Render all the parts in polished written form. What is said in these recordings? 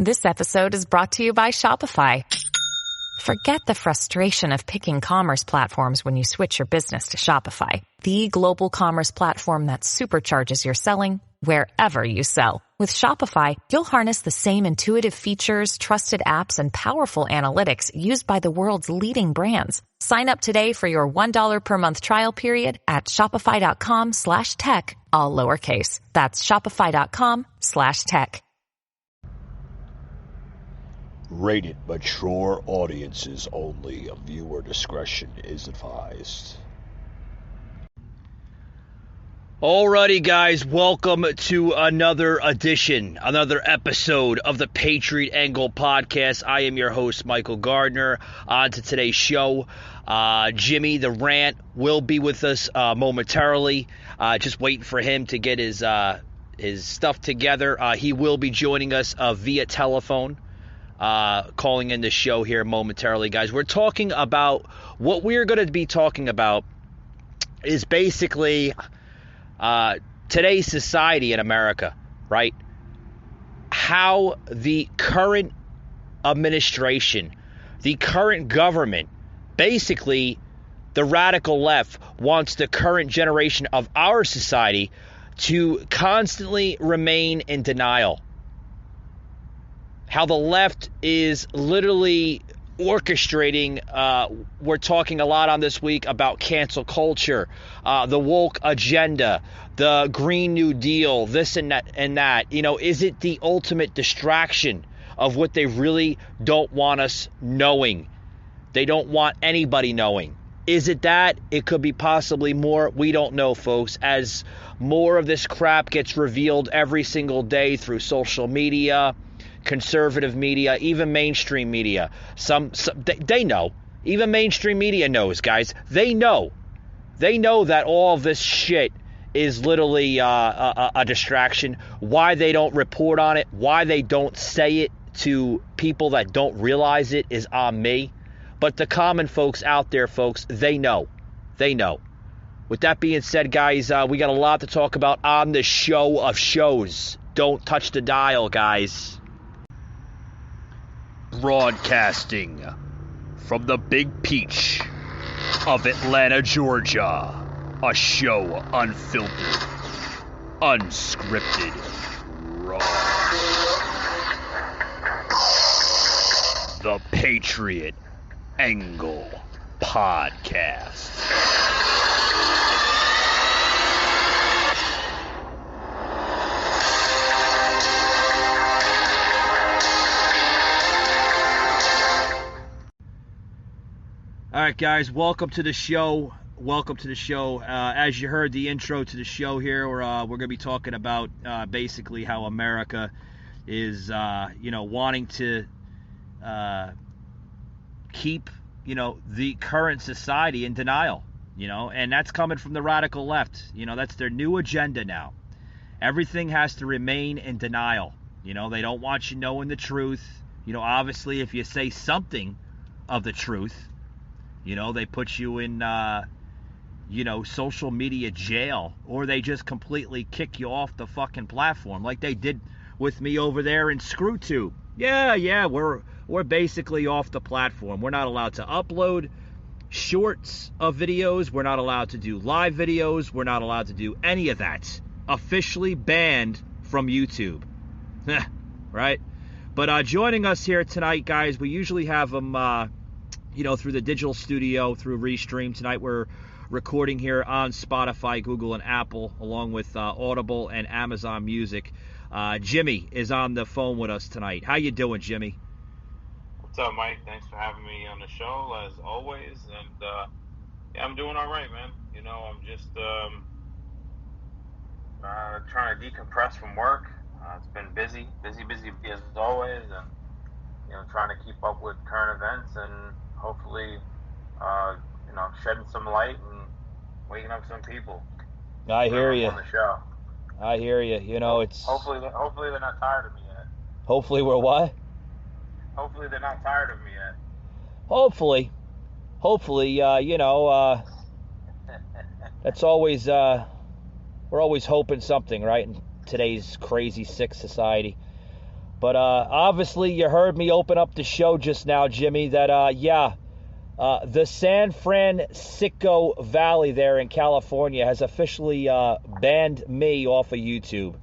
This episode is brought to you by Shopify. Forget the frustration of picking commerce platforms when you switch your business to Shopify, the global commerce platform that supercharges your selling wherever you sell. With Shopify, you'll harness the same intuitive features, trusted apps, and powerful analytics used by the world's leading brands. Sign up today for your $1 per month trial period at shopify.com/tech, all lowercase. That's shopify.com/tech. Rated mature audiences only. Viewer discretion is advised. Alrighty, guys, welcome to another episode of the Patriot Angle Podcast. I am your host, Michael Gardner. On to today's show, Jimmy The Rant will be with us momentarily. Just waiting for him to get his stuff together. He will be joining us via telephone. Calling in the show here momentarily, guys. We're talking about what we're going to be talking about is basically today's society in America, right? How the current administration, the current government, basically the radical left wants the current generation of our society to constantly remain in denial. How the left is literally orchestrating, we're talking a lot on this week about cancel culture, the woke agenda, the Green New Deal, this and that. You know, is it the ultimate distraction of what they really don't want us knowing? They don't want anybody knowing. Is it that? It could be possibly more. We don't know, folks. As more of this crap gets revealed every single day through social media, conservative media, even mainstream media. They know. Even mainstream media knows, guys. They know that all of this shit is literally a distraction. Why they don't report on it, why they don't say it to people that don't realize it is on me. But the common folks out there, folks, they know. They know. With that being said, guys, we got a lot to talk about on this show of shows. Don't touch the dial, guys. Broadcasting from the Big Peach of Atlanta, Georgia. A show unfiltered, unscripted, raw. The Patriot Angle Podcast. All right, guys, welcome to the show. As you heard the intro to the show here, we're going to be talking about basically how America is, wanting to keep, the current society in denial, and that's coming from the radical left. That's their new agenda now. Everything has to remain in denial. They don't want you knowing the truth. Obviously, if you say something of the truth, they put you in, social media jail, or they just completely kick you off the fucking platform like they did with me over there in ScrewTube. Yeah, we're basically off the platform. We're not allowed to upload shorts of videos. We're not allowed to do live videos. We're not allowed to do any of that. Officially banned from YouTube. Right? But joining us here tonight, guys, we usually have them through the digital studio, through Restream. Tonight we're recording here on Spotify, Google, and Apple, along with Audible and Amazon Music. Jimmy is on the phone with us tonight. How you doing, Jimmy? What's up, Mike? Thanks for having me on the show, as always. And, I'm doing all right, man. I'm just trying to decompress from work. It's been busy as always, and, trying to keep up with current events and hopefully, shedding some light and waking up some people. I hear you. On the show. I hear you. It's hopefully they're not tired of me yet. Hopefully we're what? Hopefully they're not tired of me yet. Hopefully, that's always we're always hoping something, right? In today's crazy, sick society. But obviously you heard me open up the show just now, Jimmy, that, the San Francisco Valley there in California has officially banned me off of YouTube.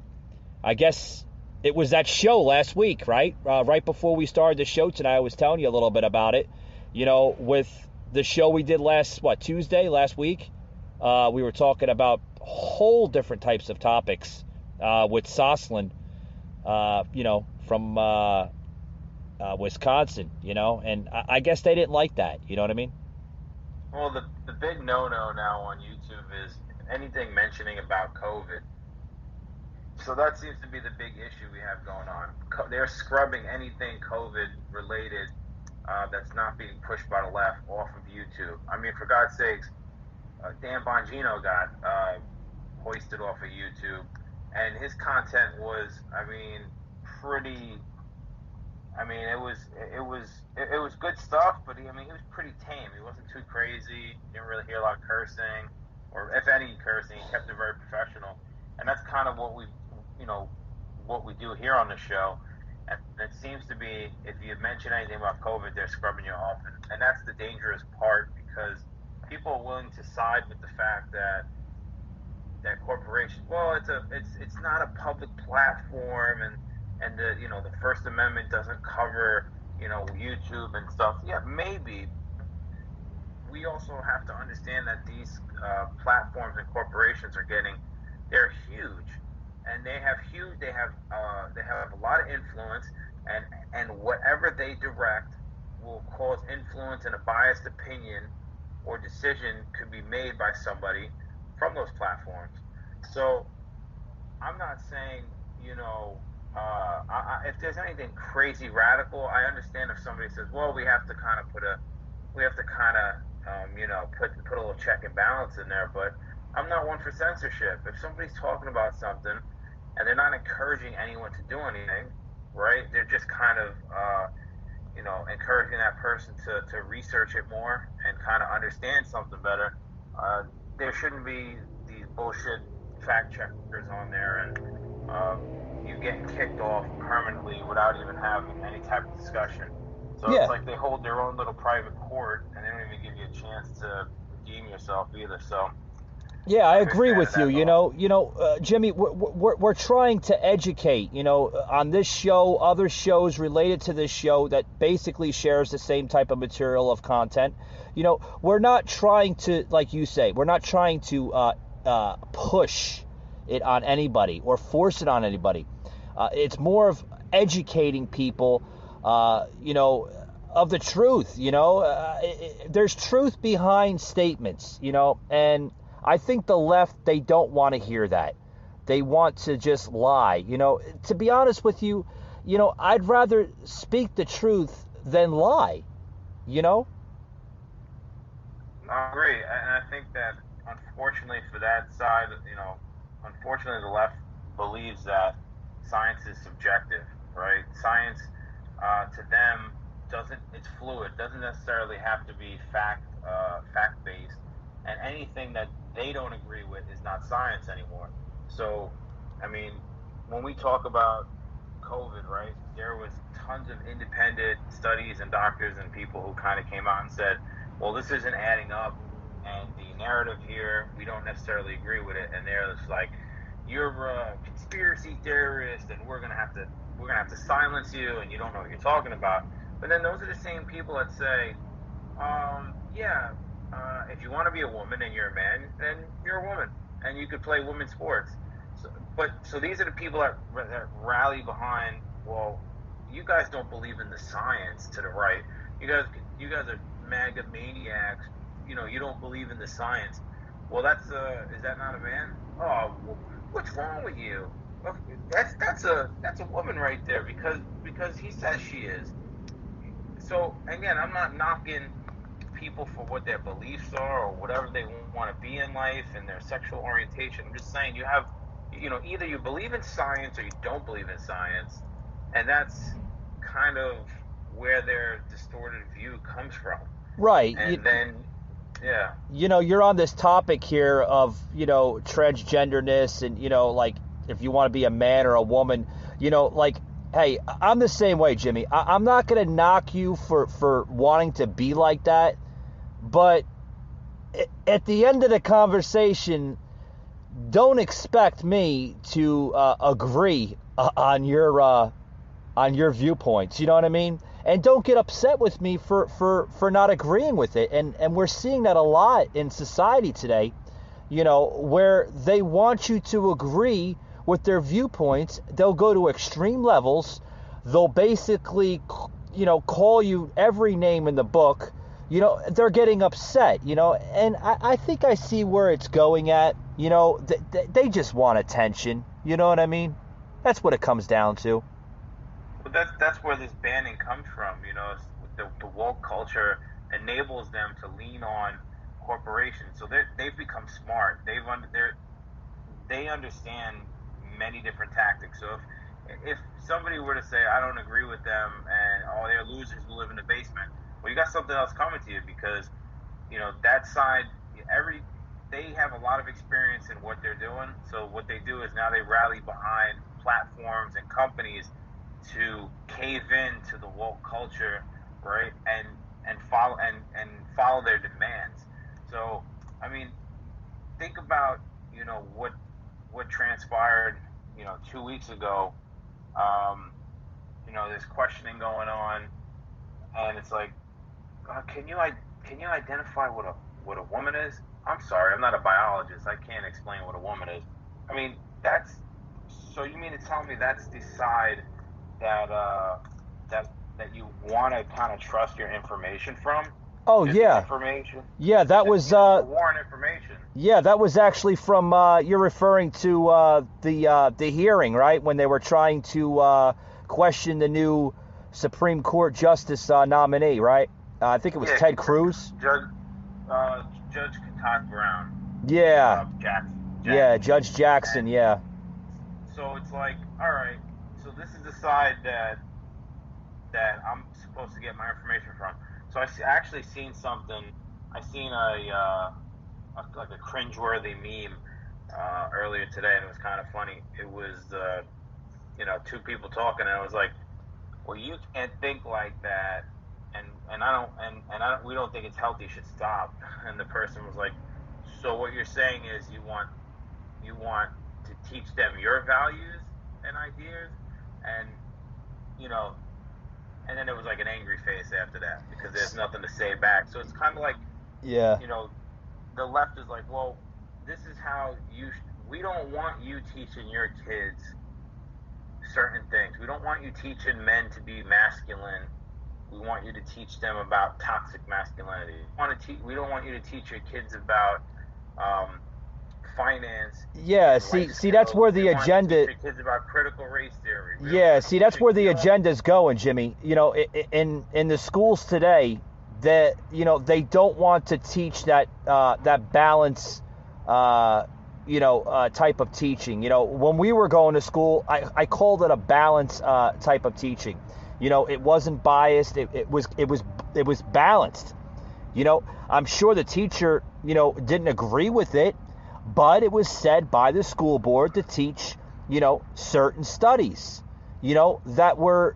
I guess it was that show last week, right? Right before we started the show tonight, I was telling you a little bit about it. You know, with the show we did last week, we were talking about whole different types of topics with Soslin, from Wisconsin, and I guess they didn't like that. You know what I mean? Well, the big no-no now on YouTube is anything mentioning about COVID. So that seems to be the big issue we have going on. They're scrubbing anything COVID-related that's not being pushed by the left off of YouTube. I mean, for God's sakes, Dan Bongino got hoisted off of YouTube, and his content was, pretty. It was good stuff, but he was pretty tame. He wasn't too crazy. You didn't really hear a lot of cursing, or if any cursing. He kept it very professional, and that's kind of what we do here on the show. And it seems to be, if you mention anything about COVID, they're scrubbing you off, and that's the dangerous part, because people are willing to side with the fact that corporations. Well, it's not a public platform, and the First Amendment doesn't cover YouTube and stuff. Yeah, maybe. We also have to understand that these platforms and corporations they're huge, and they have a lot of influence, and whatever they direct will cause influence, and a biased opinion or decision could be made by somebody from those platforms. So I'm not saying, if there's anything crazy radical, I understand if somebody says, well, we have to kind of put a little check and balance in there, but I'm not one for censorship. If somebody's talking about something and they're not encouraging anyone to do anything, right? They're just kind of, encouraging that person to research it more and kind of understand something better. There shouldn't be these bullshit fact checkers on there, and you getting kicked off permanently without even having any type of discussion. So It's like they hold their own little private court, and they don't even give you a chance to redeem yourself either. So yeah, I agree with you. Jimmy, we're trying to educate, on this show, other shows related to this show that basically shares the same type of material of content. We're not trying to, like you say, we're not trying to push it on anybody or force it on anybody. It's more of educating people, of the truth. There's truth behind statements, and I think the left, they don't want to hear that. They want to just lie. To be honest with you, I'd rather speak the truth than lie, I agree. And I think that, unfortunately for that side, unfortunately the left believes that science is subjective, right? Science, to them, it's fluid. It doesn't necessarily have to be fact-based. And anything that they don't agree with is not science anymore. So, when we talk about COVID, right, there was tons of independent studies and doctors and people who kind of came out and said, well, this isn't adding up, and the narrative here, we don't necessarily agree with it. And they're just like, you're a conspiracy theorist, and we're gonna have to silence you, and you don't know what you're talking about. But then those are the same people that say, if you want to be a woman and you're a man, then you're a woman, and you could play women's sports. So these are the people that rally behind, well, you guys don't believe in the science to the right. You guys are MAGA maniacs. You don't believe in the science. Well, is that not a man? Oh, well, what's wrong with you? Well, that's a woman right there, because he says she is. So again, I'm not knocking people for what their beliefs are or whatever they want to be in life and their sexual orientation. I'm just saying, you have, either you believe in science or you don't believe in science, and that's kind of where their distorted view comes from. Right. And then, yeah. You're on this topic here of, transgenderness and, like, if you want to be a man or a woman, Hey, I'm the same way, Jimmy. I'm not going to knock you for wanting to be like that, but at the end of the conversation, don't expect me to agree on your viewpoints. You know what I mean? And don't get upset with me for not agreeing with it. And we're seeing that a lot in society today, where they want you to agree with their viewpoints. They'll go to extreme levels. They'll basically, call you every name in the book. They're getting upset, and I think I see where it's going at. They just want attention. You know what I mean? That's what it comes down to. But that's where this banning comes from. The woke culture enables them to lean on corporations. So they've become smart. They understand many different tactics. So if somebody were to say, I don't agree with them, and they're losers who live in the basement, well, you got something else coming to you, because that side, they have a lot of experience in what they're doing. So what they do is now they rally behind platforms and companies to cave in to the woke culture, right? And follow their demands. So I mean, think about what transpired 2 weeks ago. There's questioning going on, and it's like, can you identify what a woman is? I'm sorry, I'm not a biologist. I can't explain what a woman is. I mean, so you mean to tell me that's the side that you want to kind of trust your information from? Oh, yeah. Information. Yeah, that was war on information. Yeah, that was actually from you're referring to the hearing, right? When they were trying to question the new Supreme Court justice nominee, right? I think it was Ted Cruz. Judge Kentucky Brown. Yeah. Jackson. Yeah, Judge Jackson. Yeah. So it's like, all right. So this is the side that I'm supposed to get my information from. So I actually seen something. I seen a cringeworthy meme earlier today, and it was kind of funny. It was two people talking, and I was like, well, you can't think like that, and I don't we don't think it's healthy. You should stop. And the person was like, so what you're saying is you want to teach them your values and ideas, and and then there was like an angry face after that, because there's nothing to say back. So it's kind of like, the left is like, well, this is how we don't want you teaching your kids certain things. We don't want you teaching men to be masculine. We want you to teach them about toxic masculinity. We don't want you to teach your kids about finance. Yeah, see, that's where the agenda. Teach your kids about critical race theory. Yeah, see, that's where the agenda's going, Jimmy. In the schools today, that they don't want to teach that balance, type of teaching. When we were going to school, I called it a balance type of teaching. It wasn't biased. It was balanced. I'm sure the teacher didn't agree with it, but it was said by the school board to teach certain studies that were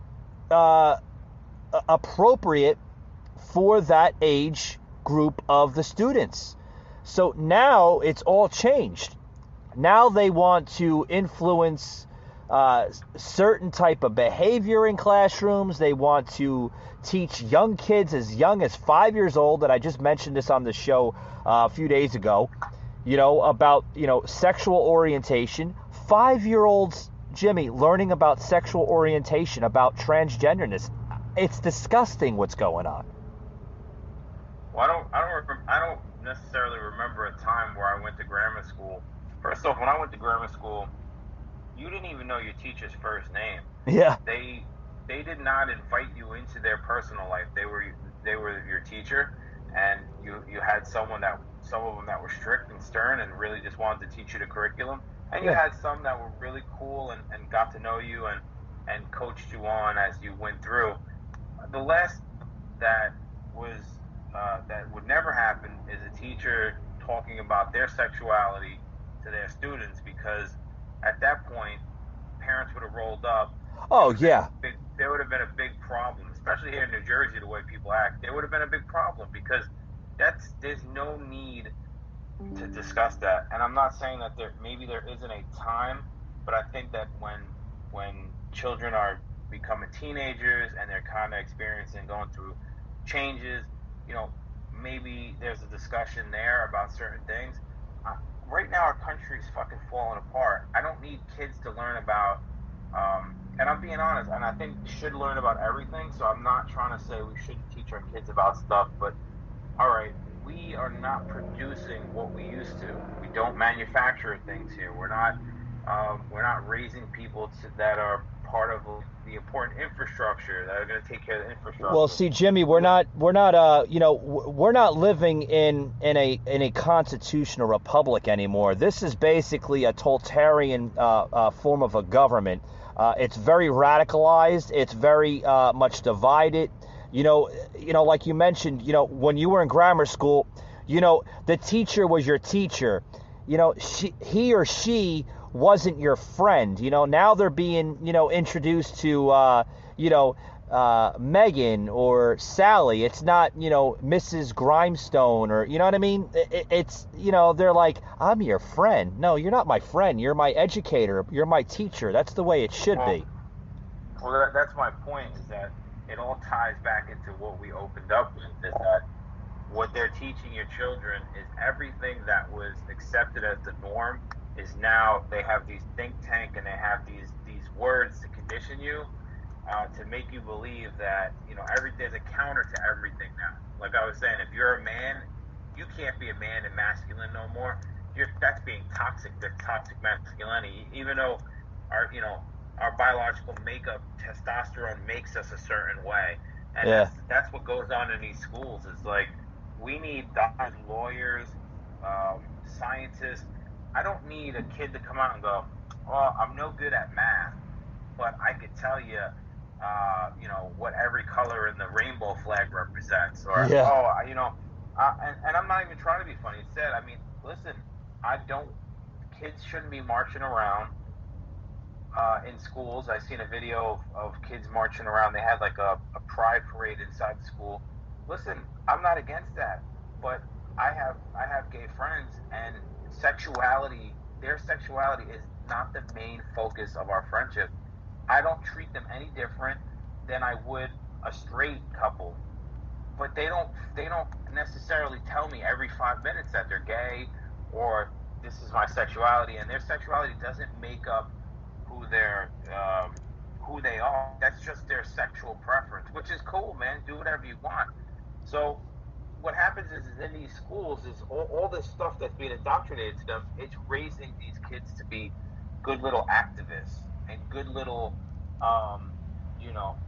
appropriate for that age group of the students. So now it's all changed. Now they want to influence certain type of behavior in classrooms. They want to teach young kids as young as 5 years old, and I just mentioned this on the show a few days ago, about sexual orientation. 5-year-olds, Jimmy, learning about sexual orientation, about transgenderness. It's disgusting what's going on. Well, I don't necessarily remember a time where I went to grammar school. First off, when I went to grammar school, you didn't even know your teacher's first name. Yeah. They did not invite you into their personal life. They were your teacher, and you had some of them that were strict and stern and really just wanted to teach you the curriculum. And you had some that were really cool and got to know you and coached you on as you went through. The last that would never happen is a teacher talking about their sexuality to their students, because at that point parents would have rolled up Oh, yeah. There would have been a big problem, especially here in New Jersey, the way people act. There would have been a big problem because there's no need to discuss that. And I'm not saying that maybe there isn't a time, but I think that when children are becoming teenagers and they're kind of experiencing going through changes, maybe there's a discussion there about certain things. Right now, our country is fucking falling apart. I don't need kids to learn about, and I'm being honest, and I think should learn about everything. So I'm not trying to say we shouldn't teach our kids about stuff, but all right, we are not producing what we used to. We don't manufacture things here. We're not raising people that are part of the important infrastructure that are going to take care of the infrastructure. Well, see, Jimmy, we're not living in a constitutional republic anymore. This is basically a totalitarian form of a government. It's very radicalized. It's very much divided. Like you mentioned, when you were in grammar school, the teacher was your teacher. He or she wasn't your friend. Now they're being, introduced to, Megan or Sally. It's not, Mrs. Grimestone or, you know what I mean? It's, they're like, I'm your friend. No, you're not my friend. You're my educator. You're my teacher. That's the way it should be. Well, that's my point, is that it all ties back into what we opened up with, is that what they're teaching your children is everything that was accepted as the norm is now they have these think tank and they have these words to condition you, to make you believe that there's a counter to everything now. Like I was saying, if you're a man, you can't be a man and masculine no more. That's being toxic. That's toxic masculinity. Even though our biological makeup, testosterone makes us a certain way, and that's what goes on in these schools. It's like we need doctors, lawyers, scientists. I don't need a kid to come out and go, "Oh, I'm no good at math, but I could tell you, what every color in the rainbow flag represents." Or, and I'm not even trying to be funny. Instead, I mean, listen, kids shouldn't be marching around in schools. I seen a video of kids marching around. They had like a pride parade inside the school. Listen, I'm not against that, but I have gay friends, and their sexuality is not the main focus of our friendship. I don't treat them any different than I would a straight couple, but they don't necessarily tell me every 5 minutes that they're gay or this is my sexuality, and their sexuality doesn't make up who they are. That's just their sexual preference, which is cool, man. Do whatever you want. So what happens is in these schools is all this stuff that's being indoctrinated to them. It's raising these kids to be good little activists and good little,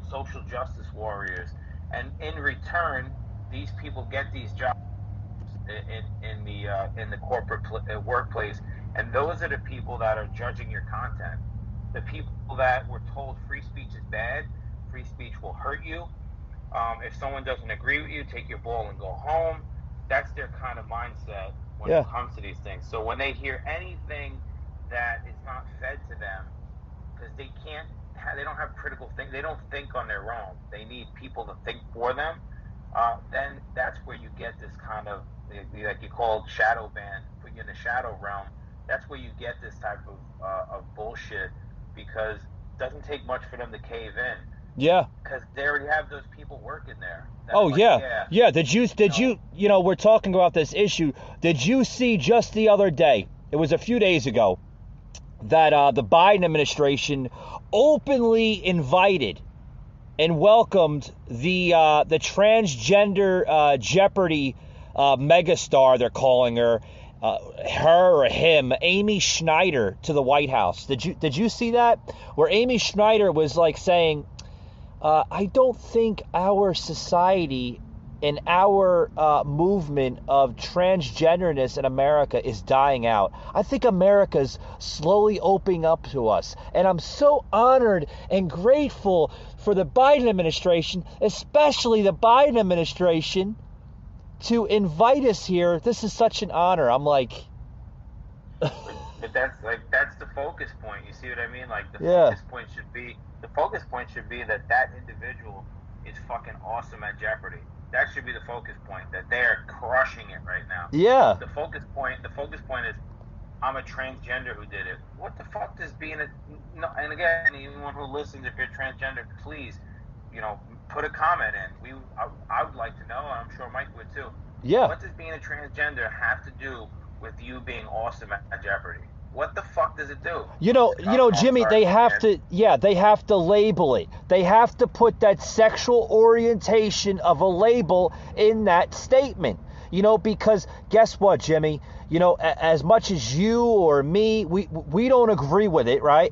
social justice warriors. And in return, these people get these jobs in the corporate workplace, and those are the people that are judging your content. The people that were told free speech is bad, free speech will hurt you. If someone doesn't agree with you, take your ball and go home. That's their kind of mindset when it comes to these things. So when they hear anything that is not fed to them, because they don't have critical think, they don't think on their own. They need people to think for them. Then that's where you get this kind of, like you call shadow ban, put you in the shadow realm. That's where you get this type of bullshit, because it doesn't take much for them to cave in. Yeah. Because they already have those people working there. Yeah. Did you, we're talking about this issue. Did you see just the other day, it was a few days ago, that the Biden administration openly invited and welcomed the transgender Jeopardy megastar, they're calling her, her or him, Amy Schneider, to the White House. Did you see that? Where Amy Schneider was like saying, I don't think our society and our movement of transgenderness in America is dying out. I think America's slowly opening up to us. And I'm so honored and grateful for the Biden administration, especially the Biden administration, to invite us here. This is such an honor. I'm like... But that's the focus point. You see what I mean? Like Yeah. the focus point should be that individual is fucking awesome at Jeopardy. That should be the focus point. That they're crushing it right now. Yeah. The focus point is I'm a transgender who did it. What the fuck does being a no? And again, anyone who listens, if you're transgender, please, put a comment in. I would like to know, and I'm sure Mike would too. Yeah. What does being a transgender have to do with you being awesome at Jeopardy? What the fuck does it do? Jimmy, Sorry, they have to label it. They have to put that sexual orientation of a label in that statement. Because guess what, Jimmy? As much as you or me, we don't agree with it, right?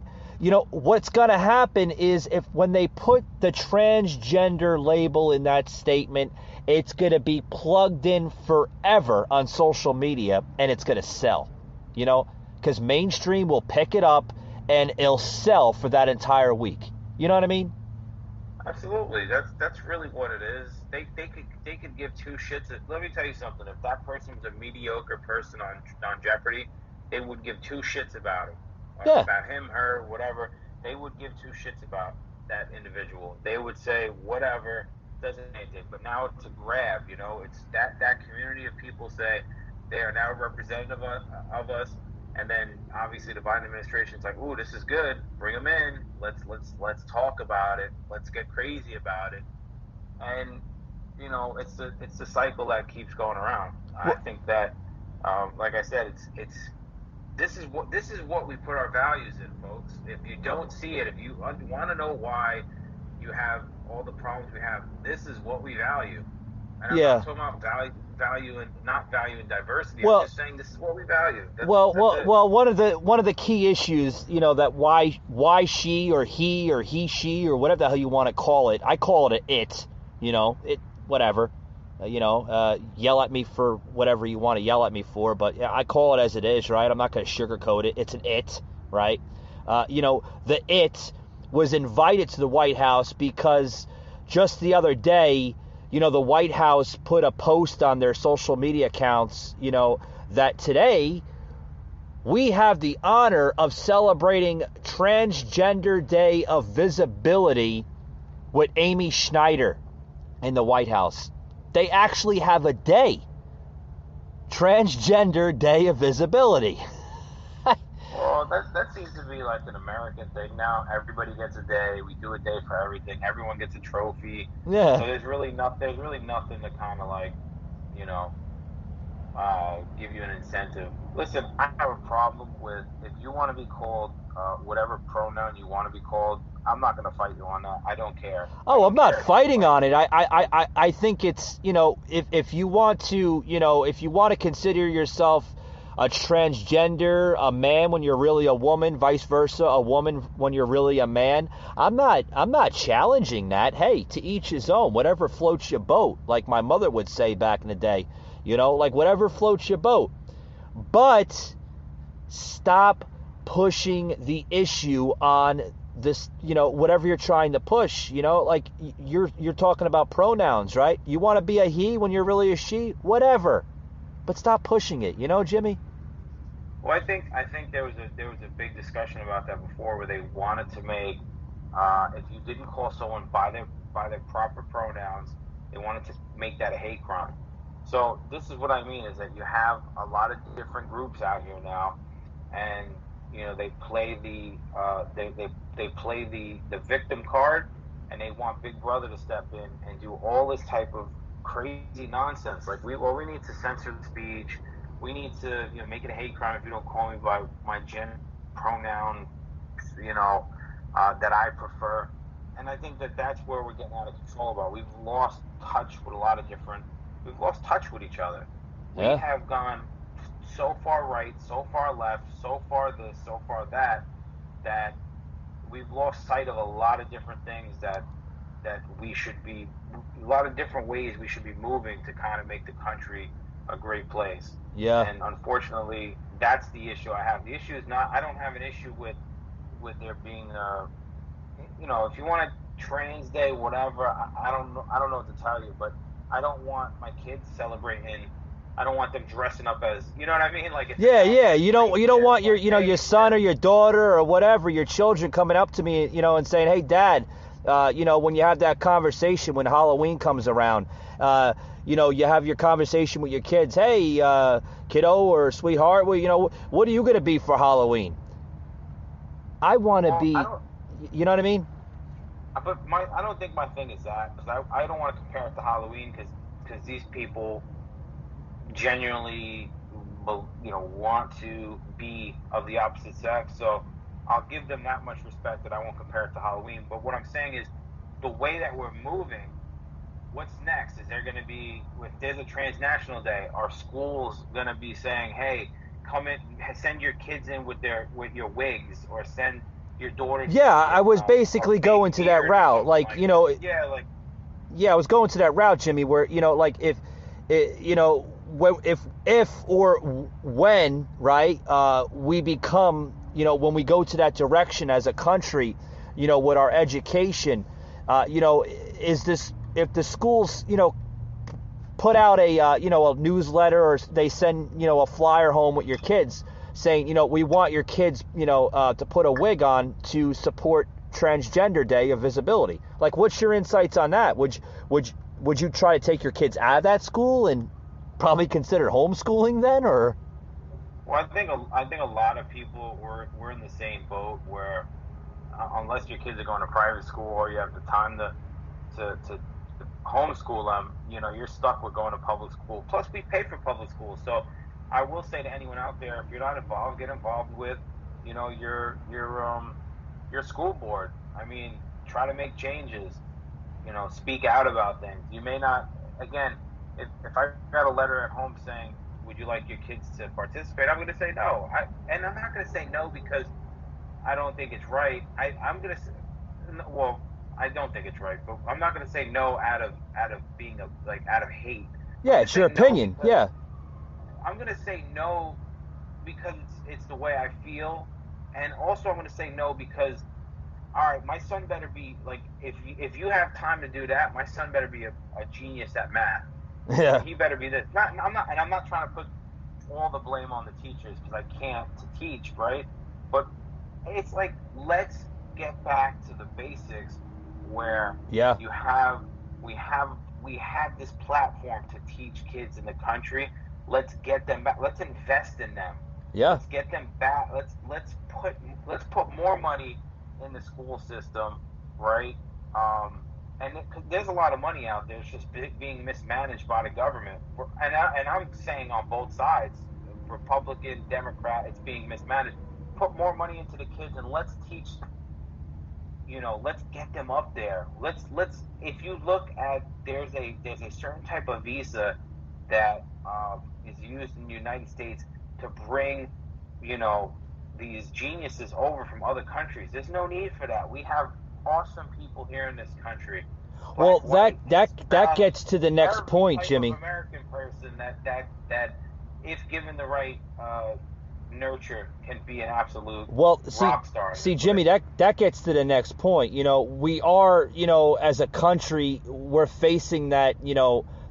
What's going to happen is when they put the transgender label in that statement, it's going to be plugged in forever on social media, and it's going to sell, because mainstream will pick it up and it'll sell for that entire week. You know what I mean? Absolutely. That's really what it is. They could give two shits. Let me tell you something. If that person was a mediocre person on Jeopardy, they would give two shits about it. Yeah. About him, her, whatever. They would give two shits about that individual. They would say whatever, doesn't anything. But now it's a grab. It's that community of people say they are now representative of us. And then obviously the Biden administration is like, "Ooh, this is good. Bring them in. Let's talk about it. Let's get crazy about it." And it's the cycle that keeps going around. I think that, like I said, it's this is what we put our values in, folks. If you don't see it, if you want to know why you have all the problems we have, this is what we value. And I'm not talking about value and not value and diversity. I'm just saying this is what we value. That's one of the key issues, that why she or he she or whatever the hell you want to call it. I call it it whatever. Yell at me for whatever you want to yell at me for, but I call it as it is, right? I'm not going to sugarcoat it. It's an it, right? The it was invited to the White House because just the other day, the White House put a post on their social media accounts, that today we have the honor of celebrating Transgender Day of Visibility with Amy Schneider in the White House. They actually have a day. Transgender Day of Visibility. Well, that seems to be like an American thing now. Everybody gets a day. We do a day for everything. Everyone gets a trophy. Yeah. So there's really nothing to kind of like, give you an incentive. Listen, I have a problem with if you want to be called whatever pronoun you want to be called. I'm not going to fight you on that. I don't care. I'm not fighting on it. I think it's, if you want to consider yourself a transgender, a man when you're really a woman, vice versa, a woman when you're really a man, I'm not challenging that. Hey, to each his own. Whatever floats your boat, like my mother would say back in the day. Like whatever floats your boat. But stop pushing the issue on this, whatever you're trying to push, like you're talking about pronouns, right? You want to be a he when you're really a she, whatever, but stop pushing it, Jimmy. Well, I think there was a big discussion about that before, where they wanted to make if you didn't call someone by their proper pronouns, they wanted to make that a hate crime. So this is what I mean, is that you have a lot of different groups out here now, and they play they play the victim card, and they want Big Brother to step in and do all this type of crazy nonsense. Like we need to censor the speech. We need to make it a hate crime if you don't call me by my gender pronoun, that I prefer. And I think that's where we're getting out of control about. We've lost touch with we've lost touch with each other. Yeah. We have gone so far right, so far left, so far this, so far that we've lost sight of a lot of different things that we should be, a lot of different ways we should be moving to kind of make the country a great place. Yeah. And unfortunately, that's the issue I have. The issue is not, I don't have an issue with there being if you want a trans day, whatever, I don't know what to tell you, but I don't want my kids celebrating I don't want them dressing up as, you know what I mean? Like, if Yeah, yeah. You don't want your like, your son or your daughter or whatever, your children coming up to me, and saying, "Hey, Dad, when you have that conversation when Halloween comes around, you have your conversation with your kids. Hey, kiddo or sweetheart, well, what are you gonna be for Halloween? I want to well, I be, don't, you know what I mean? but I don't think my thing is that, because I don't want to compare it to Halloween, because these people genuinely, want to be of the opposite sex. So I'll give them that much respect that I won't compare it to Halloween. But what I'm saying is, the way that we're moving, what's next? Is there going to be, if there's a transnational day, are schools going to be saying, hey, come in, send your kids in with your wigs, or send your daughters Yeah, in I with was a basically fake going to that beard or route, something like like that? Yeah, like, yeah, I was going to that route, Jimmy, where like if or when, right, we become, when we go to that direction as a country, with our education, is this, if the schools, put out a newsletter, or they send, a flyer home with your kids saying, we want your kids, to put a wig on to support Transgender Day of Visibility. Like, what's your insights on that? Would you try to take your kids out of that school and probably consider homeschooling then, or? well, I think a lot of people we're in the same boat where, unless your kids are going to private school or you have the time to homeschool them, you're stuck with going to public school. Plus, we pay for public school. So I will say to anyone out there, if you're not involved, get involved with, your school board. I mean, try to make changes. Speak out about things. You may not. Again, if I got a letter at home saying, "Would you like your kids to participate?" I'm going to say no. And I'm not going to say no because I don't think it's right. I'm gonna say, well, I don't think it's right, but I'm not gonna say no out of being out of hate. I'm Yeah, gonna it's your say no opinion. because Yeah. I'm gonna say no because it's the way I feel, and also I'm gonna say no because, all right, my son better be like, if you have time to do that, my son better be a genius at math. Yeah. He better be this. I'm not trying to put all the blame on the teachers because I can't to teach, right? But it's like, let's get back to the basics where Yeah. you have we have this platform to teach kids in the country. Let's get them back. Let's invest in them. Yeah. Let's get them back. Let's put more money in the school system, right? And 'cause there's a lot of money out there. It's just being mismanaged by the government. And I'm saying on both sides, Republican, Democrat, it's being mismanaged. Put more money into the kids and let's teach. Let's get them up there. Let's. If you look at, there's a certain type of visa that is used in the United States to bring, you know, these geniuses over from other countries. There's no need for that. We have awesome people here in this country, Well, black, that white, that that Hispanic, gets to the next every point, type of Jimmy. American person that if given the right nurture, can be an absolute Well, rock star in this Jimmy, place. that gets to the next point. We are, as a country, we're facing that,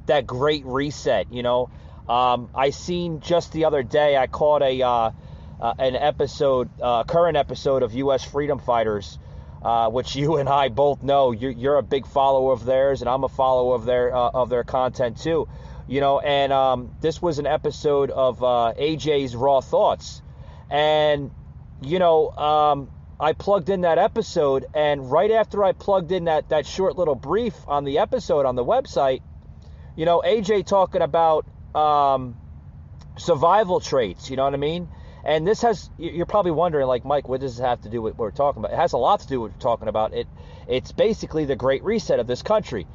that great reset. I seen just the other day, I caught an episode, current episode of U.S. Freedom Fighters, which you and I both know. You're a big follower of theirs, and I'm a follower of their content too. And this was an episode of AJ's Raw Thoughts. And, I plugged in that episode, and right after I plugged in that short little brief on the episode on the website, AJ talking about survival traits, you know what I mean? And this you're probably wondering, like, Mike, what does this have to do with what we're talking about? It has a lot to do with what we're talking about. It's basically the great reset of this country.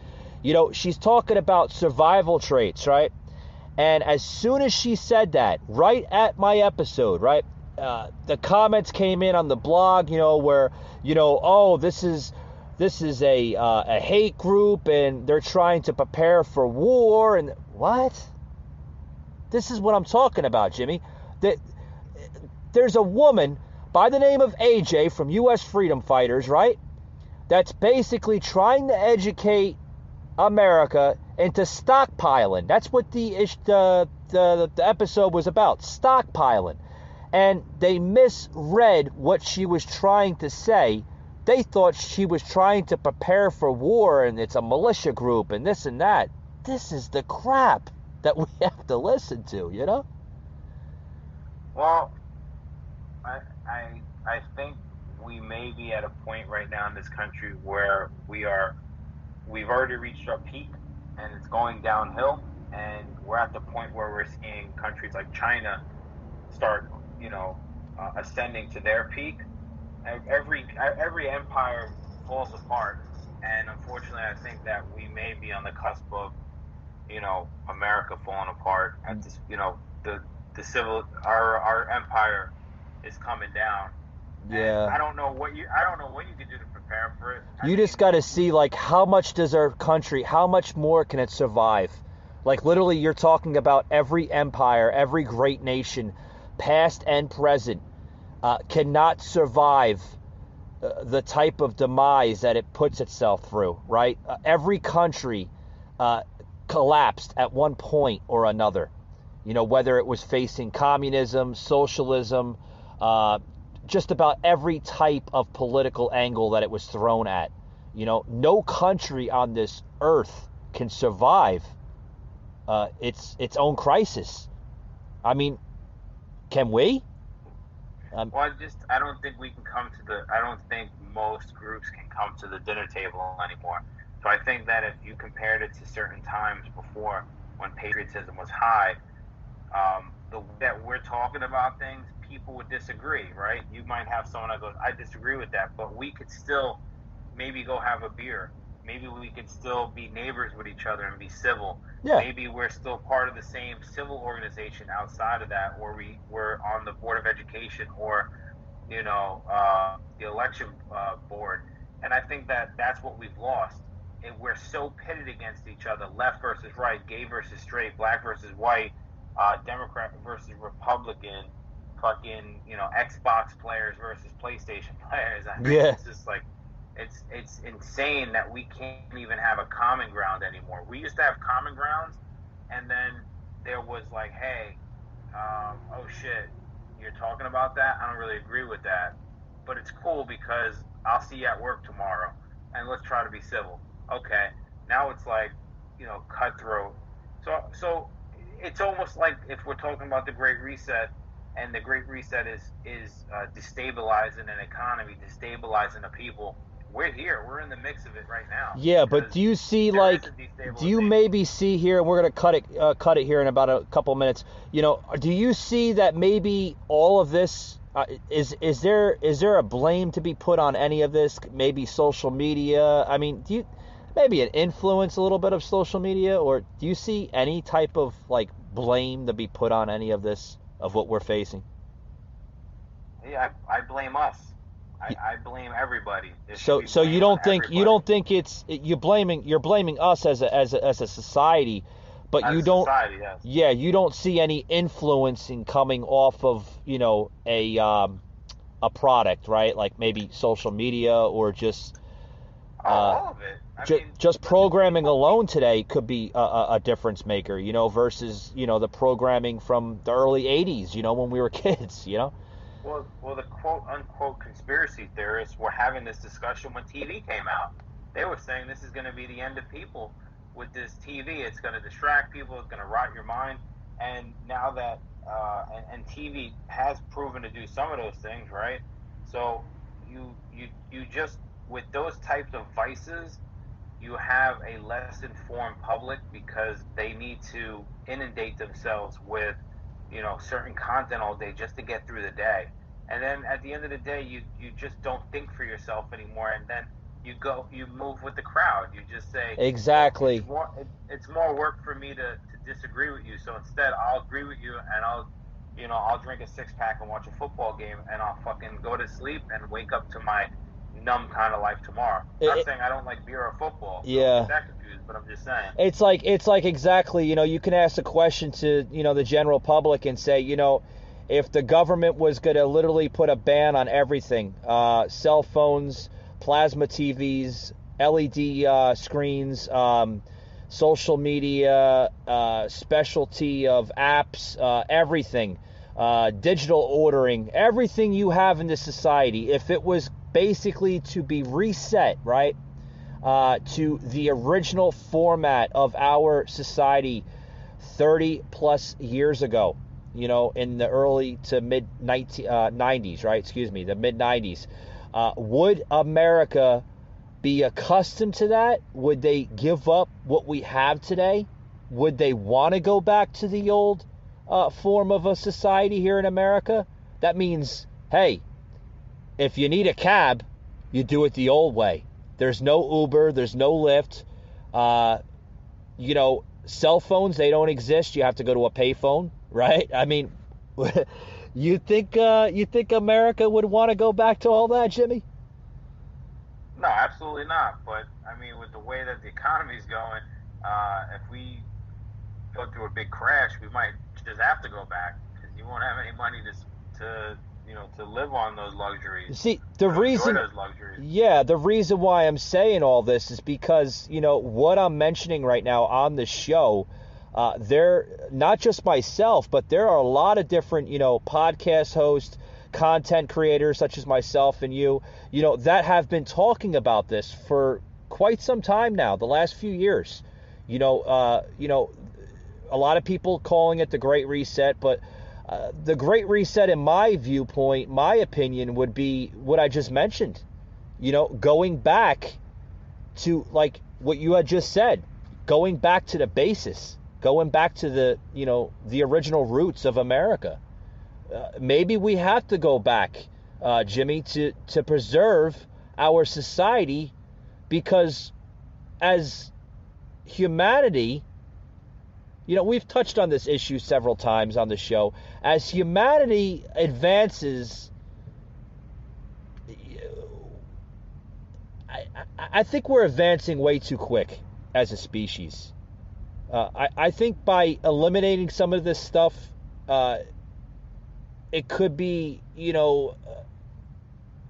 She's talking about survival traits, right? And as soon as she said that, right at my episode, right, the comments came in on the blog, where, oh, this is a hate group, and they're trying to prepare for war, and what? This is what I'm talking about, Jimmy. There's a woman by the name of AJ from U.S. Freedom Fighters, right, that's basically trying to educate America into stockpiling. That's what the episode was about, stockpiling. And they misread what she was trying to say. They thought she was trying to prepare for war, and it's a militia group and this and that. This is the crap that we have to listen to, you know? Well, I think we may be at a point right now in this country where we've already reached our peak and it's going downhill, and we're at the point where we're seeing countries like China start, ascending to their peak. Every empire falls apart, and unfortunately, I think that we may be on the cusp of, America falling apart. At this, our empire is coming down. Yeah. And I don't know what you can do to prepare for it. You just got to see, like, how much does our country, how much more can it survive? Like, literally, you're talking about every empire, every great nation, past and present, cannot survive the type of demise that it puts itself through, right? Every country collapsed at one point or another, whether it was facing communism, socialism, just about every type of political angle that it was thrown at. No country on this earth can survive its own crisis. I mean, can we? Well, I don't think we can I don't think most groups can come to the dinner table anymore. So I think that if you compared it to certain times before when patriotism was high, the way that we're talking about things, people would disagree, right? You might have someone that goes, I disagree with that, but we could still maybe go have a beer. Maybe we could still be neighbors with each other and be civil. Yeah. Maybe we're still part of the same civil organization outside of that, or we're on the Board of Education or, the election board. And I think that that's what we've lost. And we're so pitted against each other, left versus right, gay versus straight, black versus white, Democrat versus Republican, fucking, Xbox players versus PlayStation players. I mean, Yeah. It's just like, it's insane that we can't even have a common ground anymore. We used to have common grounds, and then there was like, hey, oh shit, you're talking about that? I don't really agree with that, but it's cool because I'll see you at work tomorrow, and let's try to be civil. Okay, now it's like, cutthroat. So it's almost like if we're talking about the Great Reset, and the Great Reset is destabilizing an economy, destabilizing a people. We're in the mix of it right now. Yeah, but do you see, like, do you maybe see here, and we're going to cut it here in about a couple minutes, do you see that maybe all of this, is there a blame to be put on any of this? Maybe social media? I mean, do you, maybe an influence a little bit of social media, or do you see any type of, like, blame to be put on any of this, of what we're facing? Yeah, I blame us. I blame everybody. So you don't think you're blaming us as a society, but as you don't. Society, yes. Yeah, you don't see any influencing coming off of a product, right? Like maybe social media or just all of it. Just programming alone today could be a difference maker, versus the programming from the early '80s, when we were kids, Well, the quote-unquote conspiracy theorists were having this discussion when TV came out. They were saying this is going to be the end of people with this TV. It's going to distract people. It's going to rot your mind. And now that and TV has proven to do some of those things, right? So you just, with those types of vices, you have a less informed public because they need to inundate themselves with certain content all day just to get through the day. And then at the end of the day, you just don't think for yourself anymore. And then you move with the crowd. You just say, exactly. It's more work for me to disagree with you. So instead, I'll agree with you, and I'll drink a 6-pack and watch a football game, and I'll fucking go to sleep and wake up to my numb kind of life tomorrow. I'm not saying I don't like beer or football. So yeah. I'm not that confused, but I'm just saying. It's like exactly, you can ask a question to, the general public and say, if the government was going to literally put a ban on everything, cell phones, plasma TVs, LED screens, social media, specialty of apps, everything, digital ordering, everything you have in this society, if it was basically to be reset, right, to the original format of our society 30 plus years ago, in the early to mid 90s, right? Excuse me, the mid 90s. Would America be accustomed to that? Would they give up what we have today? Would they want to go back to the old form of a society here in America? That means, hey, if you need a cab, you do it the old way. There's no Uber, there's no Lyft. Cell phones, they don't exist. You have to go to a payphone, right? I mean, you think America would want to go back to all that, Jimmy? No, absolutely not. But I mean, with the way that the economy is going, if we go through a big crash, we might just have to go back because you won't have any money to live on those luxuries. See, the reason why I'm saying all this is because, what I'm mentioning right now on the show, there, not just myself, but there are a lot of different, podcast hosts, content creators such as myself and you, that have been talking about this for quite some time now, the last few years. A lot of people calling it the Great Reset, but the Great Reset, in my viewpoint, my opinion, would be what I just mentioned. Going back to, like what you had just said, going back to the basis, going back to the original roots of America. Maybe we have to go back, Jimmy, to preserve our society, because as humanity, we've touched on this issue several times on the show. As humanity advances, I think we're advancing way too quick as a species. I think by eliminating some of this stuff, it could be,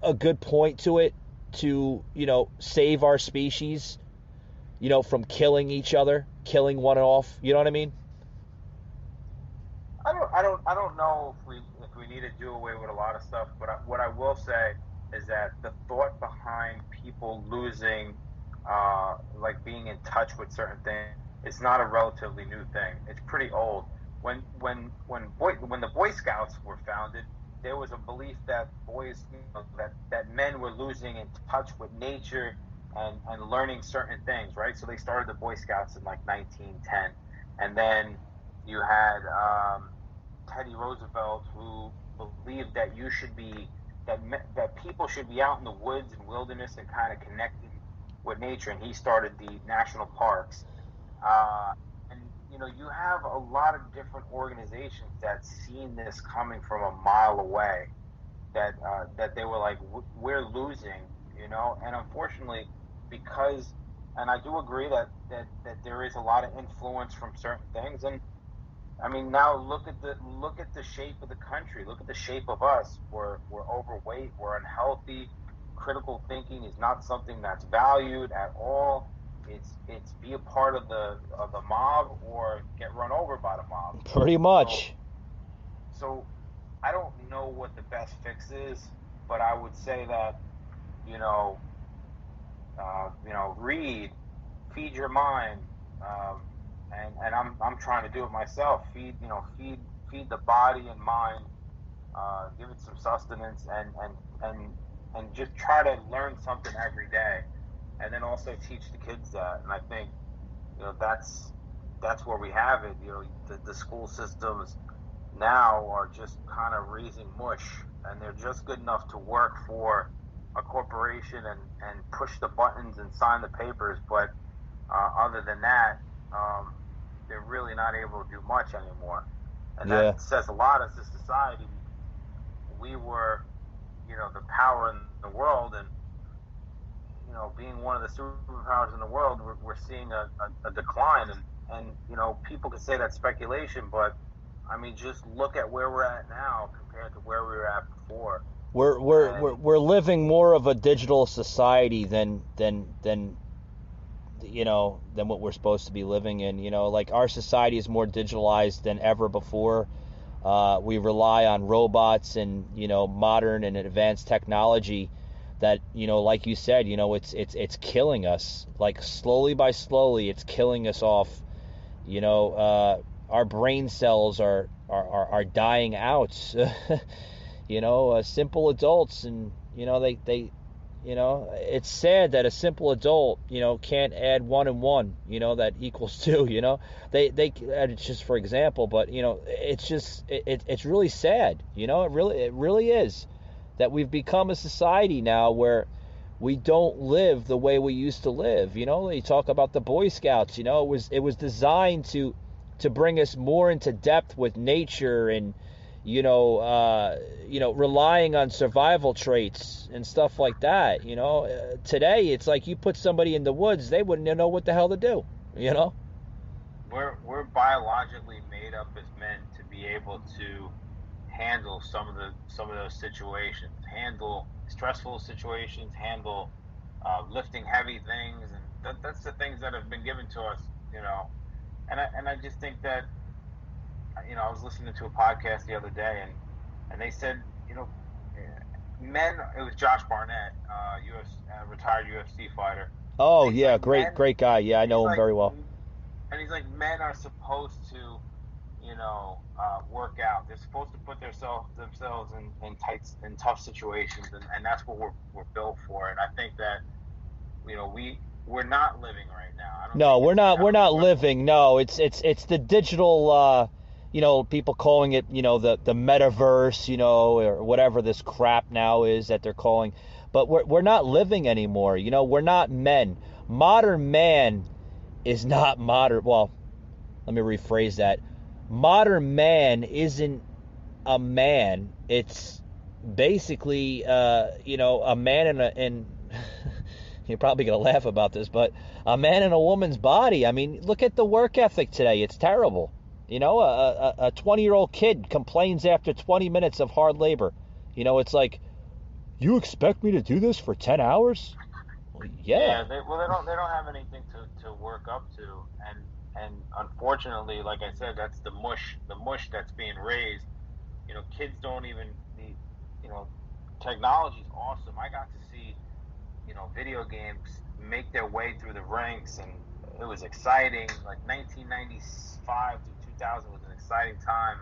a good point to it to, save our species, from killing each other, killing one off. You know what I mean? I don't know if we need to do away with a lot of stuff, but what I will say is that the thought behind people losing, like being in touch with certain things, it's not a relatively new thing. It's pretty old. When the Boy Scouts were founded, there was a belief that boys, that men were losing in touch with nature and learning certain things, right? So they started the Boy Scouts in like 1910, and then you had Teddy Roosevelt, who believed that that people should be out in the woods and wilderness and kind of connecting with nature, and he started the national parks. And you have a lot of different organizations that seen this coming from a mile away, that they were like, we're losing, and unfortunately, because, and I do agree that there is a lot of influence from certain things, and I mean, now look at the shape of the country. Look at the shape of us. We're overweight. We're unhealthy. Critical thinking is not something that's valued at all. It's be a part of the mob or get run over by the mob. Pretty much. So I don't know what the best fix is, but I would say that read, feed your mind. And I'm trying to do it myself. Feed the body and mind, give it some sustenance, and just try to learn something every day, and then also teach the kids that. And I think that's where we have it. The school systems now are just kind of raising mush, and they're just good enough to work for a corporation and push the buttons and sign the papers, but other than that, they're really not able to do much anymore. And that says a lot as a society. We were, the power in the world, and, being one of the superpowers in the world, we're seeing a decline. And people could say that's speculation, but I mean, just look at where we're at now compared to where we were at before. we're living more of a digital society than what we're supposed to be living in. Like our society is more digitalized than ever before. We rely on robots and modern and advanced technology that like you said, it's killing us. Like slowly by slowly, it's killing us off. Our brain cells are dying out. Simple adults, and they it's sad that a simple adult can't add 1 and 1 that equals 2. They it's just for example, but it's really sad. It really is that we've become a society now where we don't live the way we used to live. You talk about the Boy Scouts. It was designed to bring us more into depth with nature and relying on survival traits and stuff like that. Today it's like you put somebody in the woods, they wouldn't know what the hell to do. We're biologically made up as men to be able to handle some of those situations, handle stressful situations, handle lifting heavy things, and that's the things that have been given to us. And I just think that. I was listening to a podcast the other day, and they said, men. It was Josh Barnett, retired UFC fighter. Oh yeah, great guy. Yeah, I know him very well. And he's like, men are supposed to, work out. They're supposed to put themselves in tough situations, and that's what we're built for. And I think that, we're not living right now. No, we're not living. No, it's the digital. People calling it, the metaverse, or whatever this crap now is that they're calling. But we're not living anymore. We're not men. Modern man is not modern. Well, let me rephrase that. Modern man isn't a man. It's basically, a man in you're probably going to laugh about this, but a man in a woman's body. I mean, look at the work ethic today. It's terrible. A 20-year-old kid complains after 20 minutes of hard labor. It's like, you expect me to do this for 10 hours? Well, yeah. They don't have anything to work up to, and unfortunately, like I said, that's the mush that's being raised. Kids don't even need. Technology's awesome. I got to see, video games make their way through the ranks, and it was exciting. Like 1995 to 2000 was an exciting time.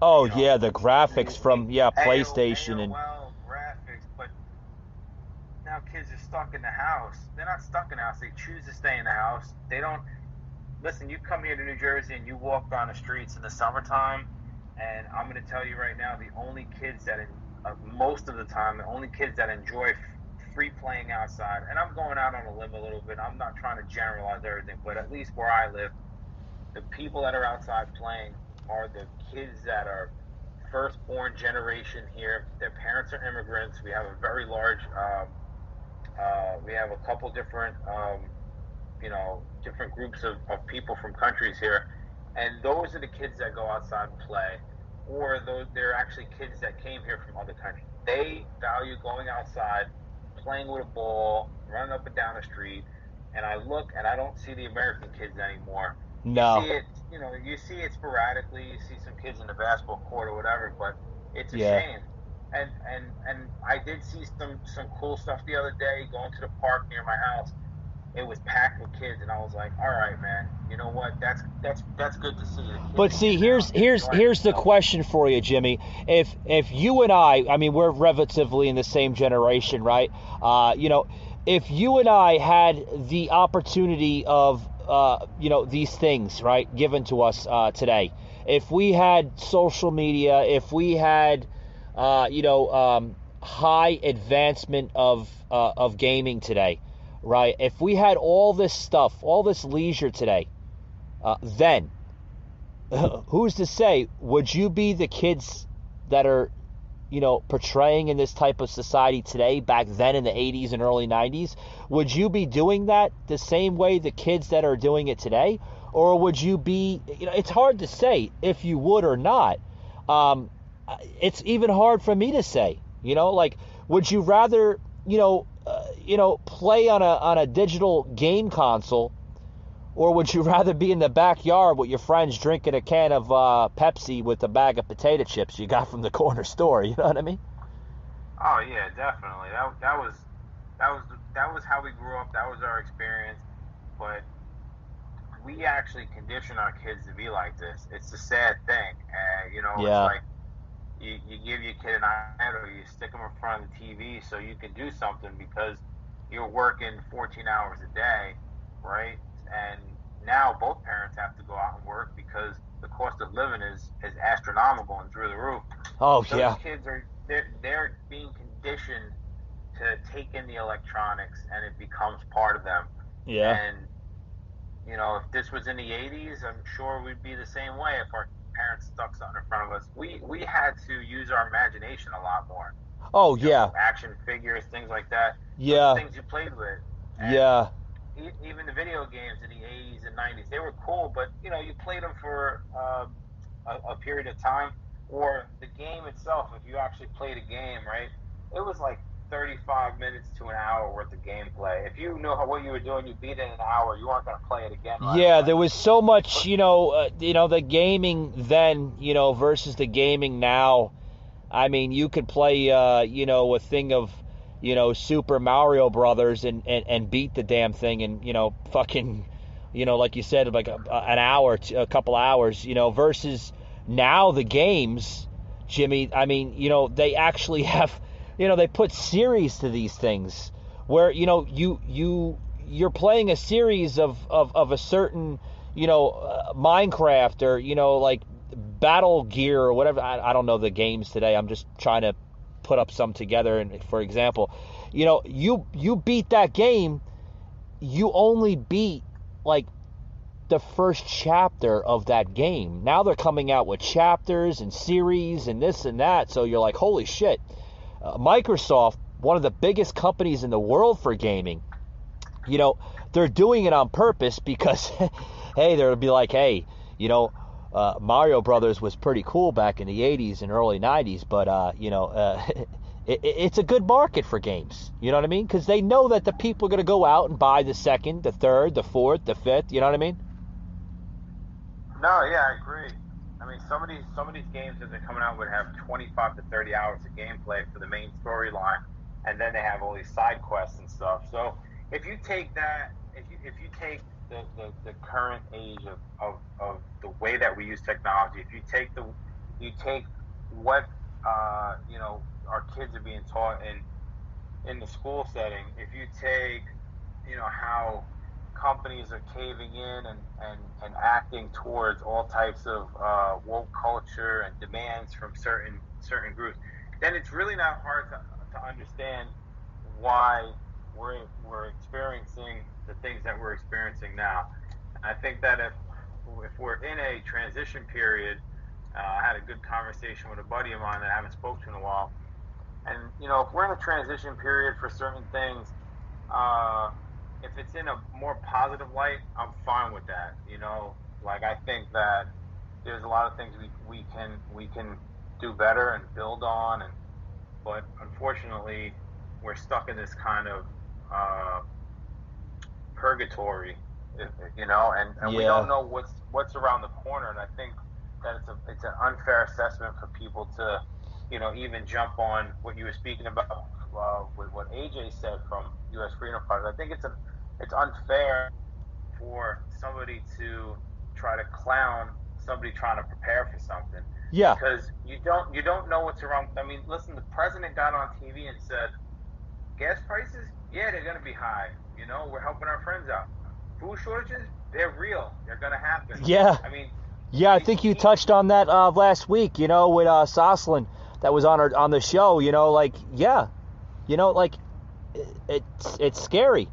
Oh yeah, the graphics from PlayStation and graphics, but now kids are stuck in the house. They're not stuck in the house. They choose to stay in the house. They don't listen. You come here to New Jersey and you walk down the streets in the summertime, and I'm going to tell you right now, the only kids that most of the time, the only kids that enjoy free playing outside, and I'm going out on a limb a little bit. I'm not trying to generalize everything, but at least where I live, the people that are outside playing are the kids that are firstborn generation here. Their parents are immigrants. We have a very large, we have a couple different, different groups of people from countries here. And those are the kids that go outside and play, or they're actually kids that came here from other countries. They value going outside, playing with a ball, running up and down the street. And I look and I don't see the American kids anymore. No. You see it sporadically. You see some kids in the basketball court or whatever, but it's a shame. And I did see some cool stuff the other day going to the park near my house. It was packed with kids, and I was like, all right, man, you know what? That's good to see. But see, here's the question for you, Jimmy. If you and I mean, we're relatively in the same generation, right? If you and I had the opportunity of these things, right, given to us today, if we had social media, if we had high advancement of gaming today, right, if we had all this stuff, all this leisure today, then who's to say, would you be the kids that are portraying in this type of society today, back then in the 80s and early 90s? Would you be doing that the same way the kids that are doing it today? Or would you be, it's hard to say if you would or not. It's even hard for me to say, You know, like, would you rather, play on a digital game console, or would you rather be in the backyard with your friends drinking a can of Pepsi with a bag of potato chips you got from the corner store? You know what I mean? Oh yeah, definitely. That was how we grew up. That was our experience. But we actually condition our kids to be like this. It's a sad thing. It's Yeah. like you give your kid an iPad or you stick them in front of the TV so you can do something because you're working 14 hours a day, right? And now both parents have to go out and work because the cost of living is astronomical and through the roof. Oh, Those yeah. kids they're being conditioned to take in the electronics and it becomes part of them. Yeah. And if this was in the 80s, I'm sure we'd be the same way if our parents stuck something in front of us. We had to use our imagination a lot more. Oh, yeah. Action figures, things like that. Those are Yeah. things you played with. And Yeah. even the video games in the 80s and 90s, they were cool, but you played them for a period of time. Or the game itself, if you actually played a game, right, it was like 35 minutes to an hour worth of gameplay. If you knew what you were doing, you beat it in an hour, you weren't going to play it again right Yeah, away. there was so much, the gaming then, versus the gaming now. I mean, you could play, a thing of, Super Mario Brothers and beat the damn thing and, fucking, like you said, like an hour, a couple hours, versus now the games, Jimmy, I mean, they actually have, they put series to these things where, you're playing a series of a certain, Minecraft or, like Battle Gear or whatever. I don't know the games today. I'm just trying to put up some together. And for example, you beat that game, you only beat like the first chapter of that game. Now they're coming out with chapters and series and this and that. So you're like, holy shit. Microsoft, one of the biggest companies in the world for gaming, they're doing it on purpose because, hey, they'll be like, hey, Mario Brothers was pretty cool back in the 80s and early 90s, but, it's a good market for games. You know what I mean? Because they know that the people are going to go out and buy the second, the third, the fourth, the fifth. You know what I mean? No, yeah, I agree. I mean, some of these games that they're coming out would have 25 to 30 hours of gameplay for the main storyline, and then they have all these side quests and stuff. So if you take that, if you take the current age of the way that we use technology, if you take what our kids are being taught in the school setting, if you take how companies are caving in and acting towards all types of woke culture and demands from certain groups, then it's really not hard to understand why we're experiencing the things that we're experiencing now. And I think that if we're in a transition period, I had a good conversation with a buddy of mine that I haven't spoken to in a while, and if we're in a transition period for certain things, if it's in a more positive light, I'm fine with that. Like I think that there's a lot of things we can do better and build on, but unfortunately, we're stuck in this kind of purgatory, and we don't know what's around the corner. And I think that it's an unfair assessment for people to, even jump on what you were speaking about with what AJ said from U.S. Freedom Fighters. I think it's unfair for somebody to try to clown somebody trying to prepare for something. Yeah. Because you don't know what's around. I mean, listen, the president got on TV and said, gas prices, yeah, they're going to be high. We're helping our friends out. Food shortages, they're real. They're going to happen. Yeah. I mean, yeah, I think you touched on that last week, with Soslin that was on the show, it's scary,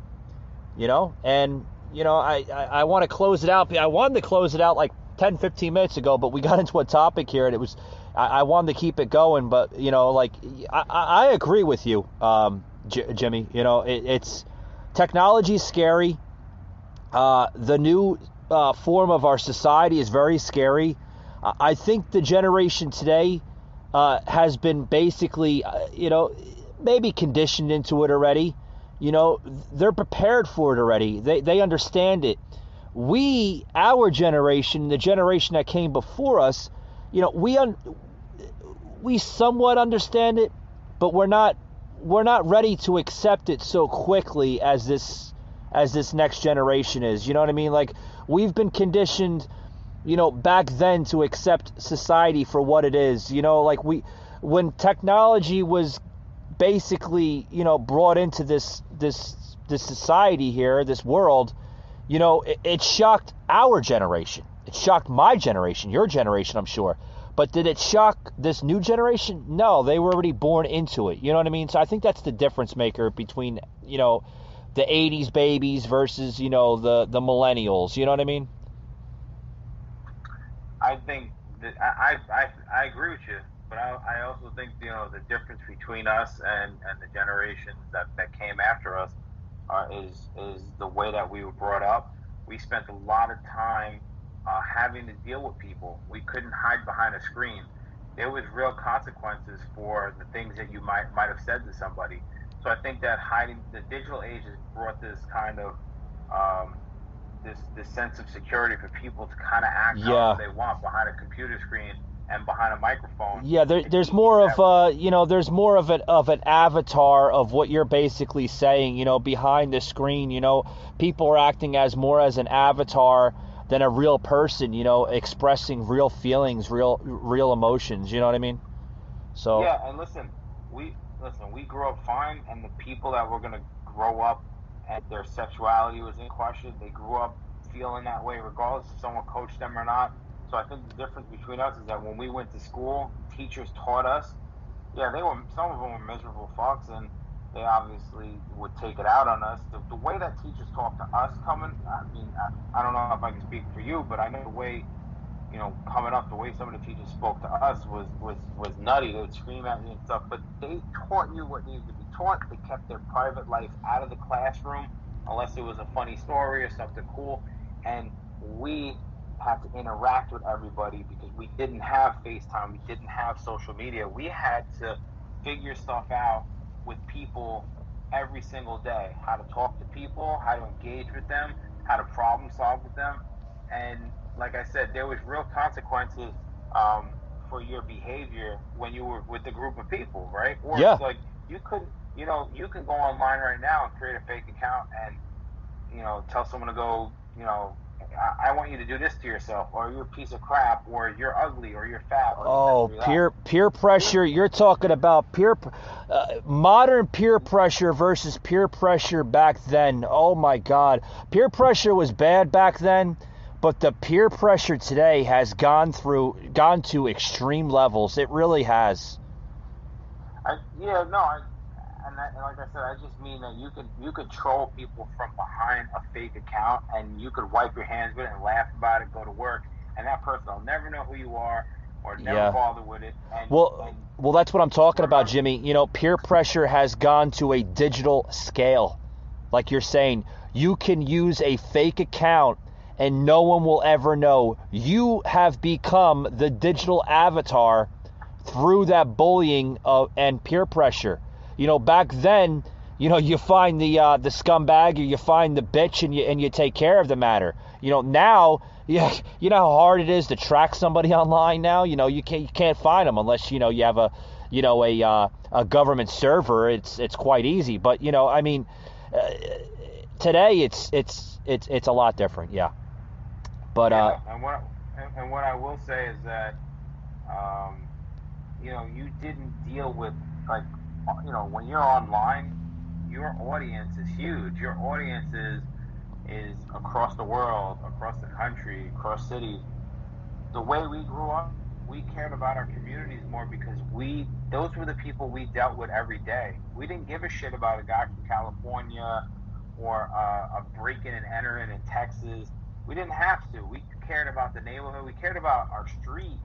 and, I want to close it out. I wanted to close it out like 10, 15 minutes ago, but we got into a topic here and it was, I wanted to keep it going, but, I agree with you, Jimmy, it's technology's scary. The new form of our society is very scary. I think the generation today, has been basically, maybe conditioned into it already. They're prepared for it already. They understand it. Our generation, the generation that came before us, we somewhat understand it, but we're not ready to accept it so quickly as this next generation is. You know what I mean? Like, we've been conditioned, back then to accept society for what it is. Like, when technology was basically, brought into this society here, this world, it shocked our generation. It shocked my generation, your generation, I'm sure. But did it shock this new generation? No, they were already born into it. You know what I mean? So I think that's the difference maker between, the 80s babies versus, the millennials. You know what I mean? I think that I agree with you, but I also think the difference between us and the generations that came after us is the way that we were brought up. We spent a lot of time having to deal with people. We couldn't hide behind a screen. There was real consequences for the things that you might have said to somebody. So I think that the digital age has brought this kind of this sense of security for people to kind of act however they want behind a computer screen and behind a microphone. Yeah, there's more of there's more of an avatar of what you're basically saying. Behind the screen, people are acting as more as an avatar than a real person, expressing real feelings, real emotions. You know what I mean? So yeah, and we grew up fine, and the people that were gonna grow up and their sexuality was in question, they grew up feeling that way, regardless if someone coached them or not. So I think the difference between us is that when we went to school, teachers taught us. Yeah, some of them were miserable fucks, and they obviously would take it out on us. The way that teachers talk to us I don't know if I can speak for you, but I know the way, coming up, the way some of the teachers spoke to us was nutty. They would scream at me and stuff, but they taught you what needed to be taught. They kept their private life out of the classroom, unless it was a funny story or something cool. And we had to interact with everybody because we didn't have FaceTime, we didn't have social media. We had to figure stuff out with people every single day, how to talk to people, how to engage with them, how to problem solve with them. And like I said, there was real consequences for your behavior when you were with a group of people, right? Or yeah, like you could, you can go online right now and create a fake account and tell someone to go, I want you to do this to yourself, or you're a piece of crap, or you're ugly, or you're fat. Or peer pressure. You're talking about modern peer pressure versus peer pressure back then. Oh my God, peer pressure was bad back then, but the peer pressure today has gone to extreme levels. It really has. And like I said, I just mean that you could troll people from behind a fake account, and you could wipe your hands with it and laugh about it, go to work, and that person will never know who you are or never bother with it. Well, that's what I'm talking about, Jimmy. Peer pressure has gone to a digital scale. Like you're saying, you can use a fake account and no one will ever know. You have become the digital avatar through that bullying and peer pressure. Back then, you find the scumbag, or you find the bitch, and you take care of the matter. Now, you know how hard it is to track somebody online now. You can't find them unless you have a government server. It's quite easy, but today it's a lot different. Yeah, but and what I will say is that you didn't deal with, like, when you're online, your audience is huge. Your audience is across the world, across the country, across cities. The way we grew up, we cared about our communities more because those were the people we dealt with every day. We didn't give a shit about a guy from California or a breaking and entering in Texas. We didn't have to. We cared about the neighborhood. We cared about our street.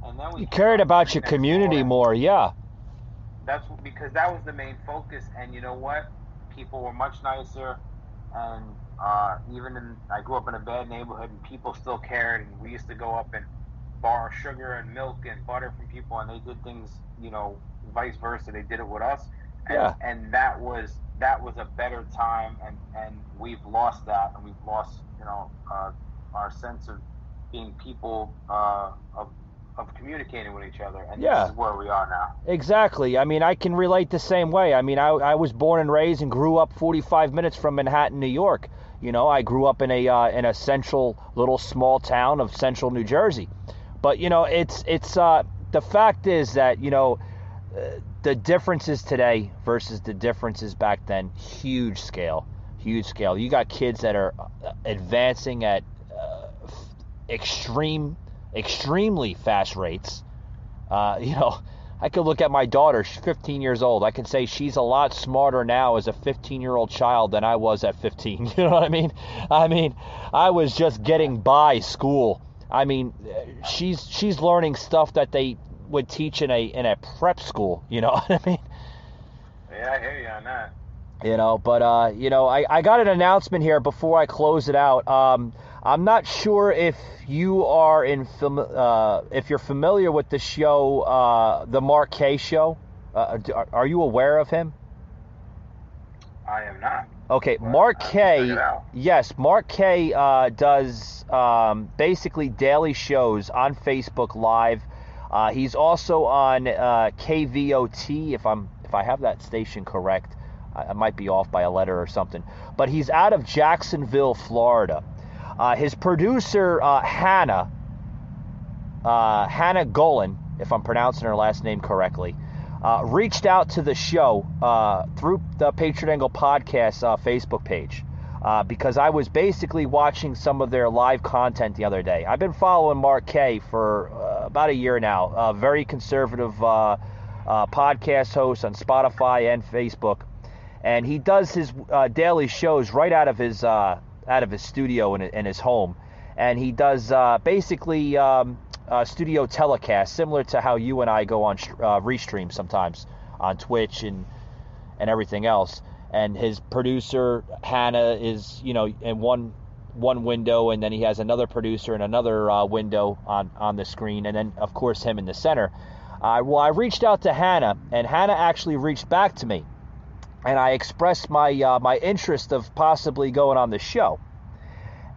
And then you cared about your community more, yeah. That's because that was the main focus. And you know what? People were much nicer. And I grew up in a bad neighborhood, and people still cared. And we used to go up and borrow sugar and milk and butter from people, and they did things, vice versa. They did it with us, and that was a better time, and we've lost that, and we've lost, our sense of being people, of communicating with each other, and this is where we are now. Exactly. I mean, I can relate the same way. I mean, I was born and raised and grew up 45 minutes from Manhattan, New York. I grew up in a central little small town of central New Jersey. But it's the fact is that the differences today versus the differences back then, huge scale. You got kids that are advancing at extremely fast rates. I could look at my daughter. She's 15 years old. I can say she's a lot smarter now as a 15-year-old child than I was at 15. You know what I mean? I was just getting by school. I mean, she's learning stuff that they would teach in a prep school. You know what I mean? Yeah, I hear you on that. But I got an announcement here before I close it out. I'm not sure if you are if you're familiar with the show, the Mark Kaye Show. Are you aware of him? I am not. Okay, Mark Kaye. Yes, Mark Kaye does basically daily shows on Facebook Live. He's also on KVOT, if I have that station correct. I might be off by a letter or something. But he's out of Jacksonville, Florida. His producer, Hannah Golan, if I'm pronouncing her last name correctly, reached out to the show through the Patriot Angle Podcast Facebook page because I was basically watching some of their live content the other day. I've been following Mark Kaye for about a year now. A very conservative podcast host on Spotify and Facebook. And he does his daily shows right out of his studio in his home, and he does basically studio telecasts, similar to how you and I go on Restream sometimes on Twitch and everything else. And his producer Hannah is in one window, and then he has another producer in another window on the screen, and then of course him in the center. I reached out to Hannah, and Hannah actually reached back to me. And I expressed my interest of possibly going on the show.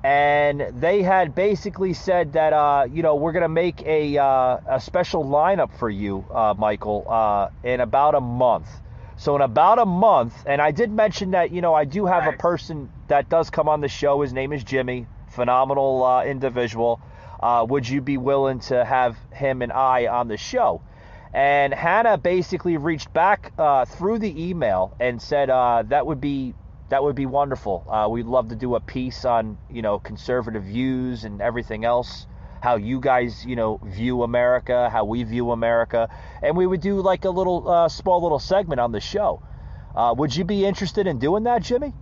And they had basically said that, we're going to make a special lineup for you, Michael, in about a month. So in about a month, and I did mention that, I do have a person that does come on the show. His name is Jimmy, phenomenal individual. Would you be willing to have him and I on the show? And Hannah basically reached back through the email and said that would be wonderful. We'd love to do a piece on conservative views and everything else, how you guys view America, how we view America, and we would do like a little small little segment on the show. Would you be interested in doing that, Jimmy?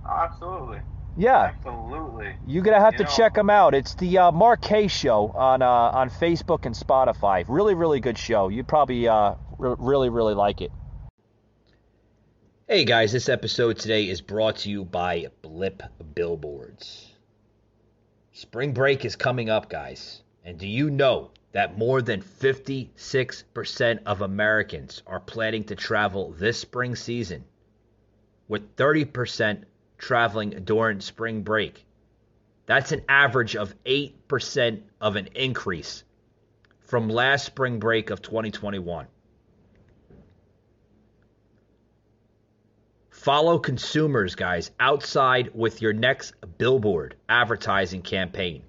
Absolutely. Yeah, absolutely. You're gonna have to check them out. It's the Mark Kaye Show on Facebook and Spotify. Really, really good show. You'd probably really, really like it. Hey guys, this episode today is brought to you by Blip Billboards. Spring break is coming up, guys, and do you know that more than 56% of Americans are planning to travel this spring season, with 30% traveling during spring break? That's an average of 8% of an increase from last spring break of 2021. Follow consumers, guys, outside with your next billboard advertising campaign.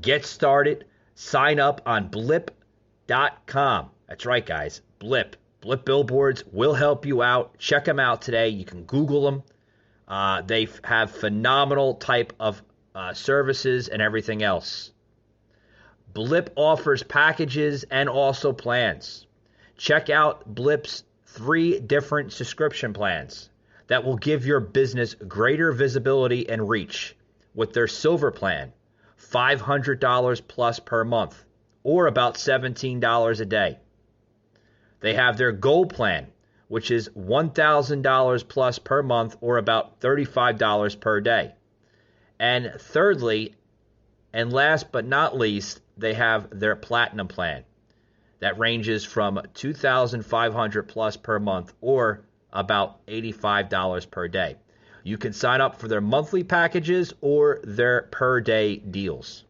Get started. Sign up on blip.com. That's right, guys. Blip Billboards will help you out. Check them out today. You can Google them. They have phenomenal type of services and everything else. Blip offers packages and also plans. Check out Blip's 3 different subscription plans that will give your business greater visibility and reach. With their silver plan, $500 plus per month, or about $17 a day. They have their gold plan, which is $1,000 plus per month, or about $35 per day. And thirdly, And last but not least, they have their Platinum plan that ranges from $2,500 plus per month, or about $85 per day. You can sign up for their monthly packages or their per day deals.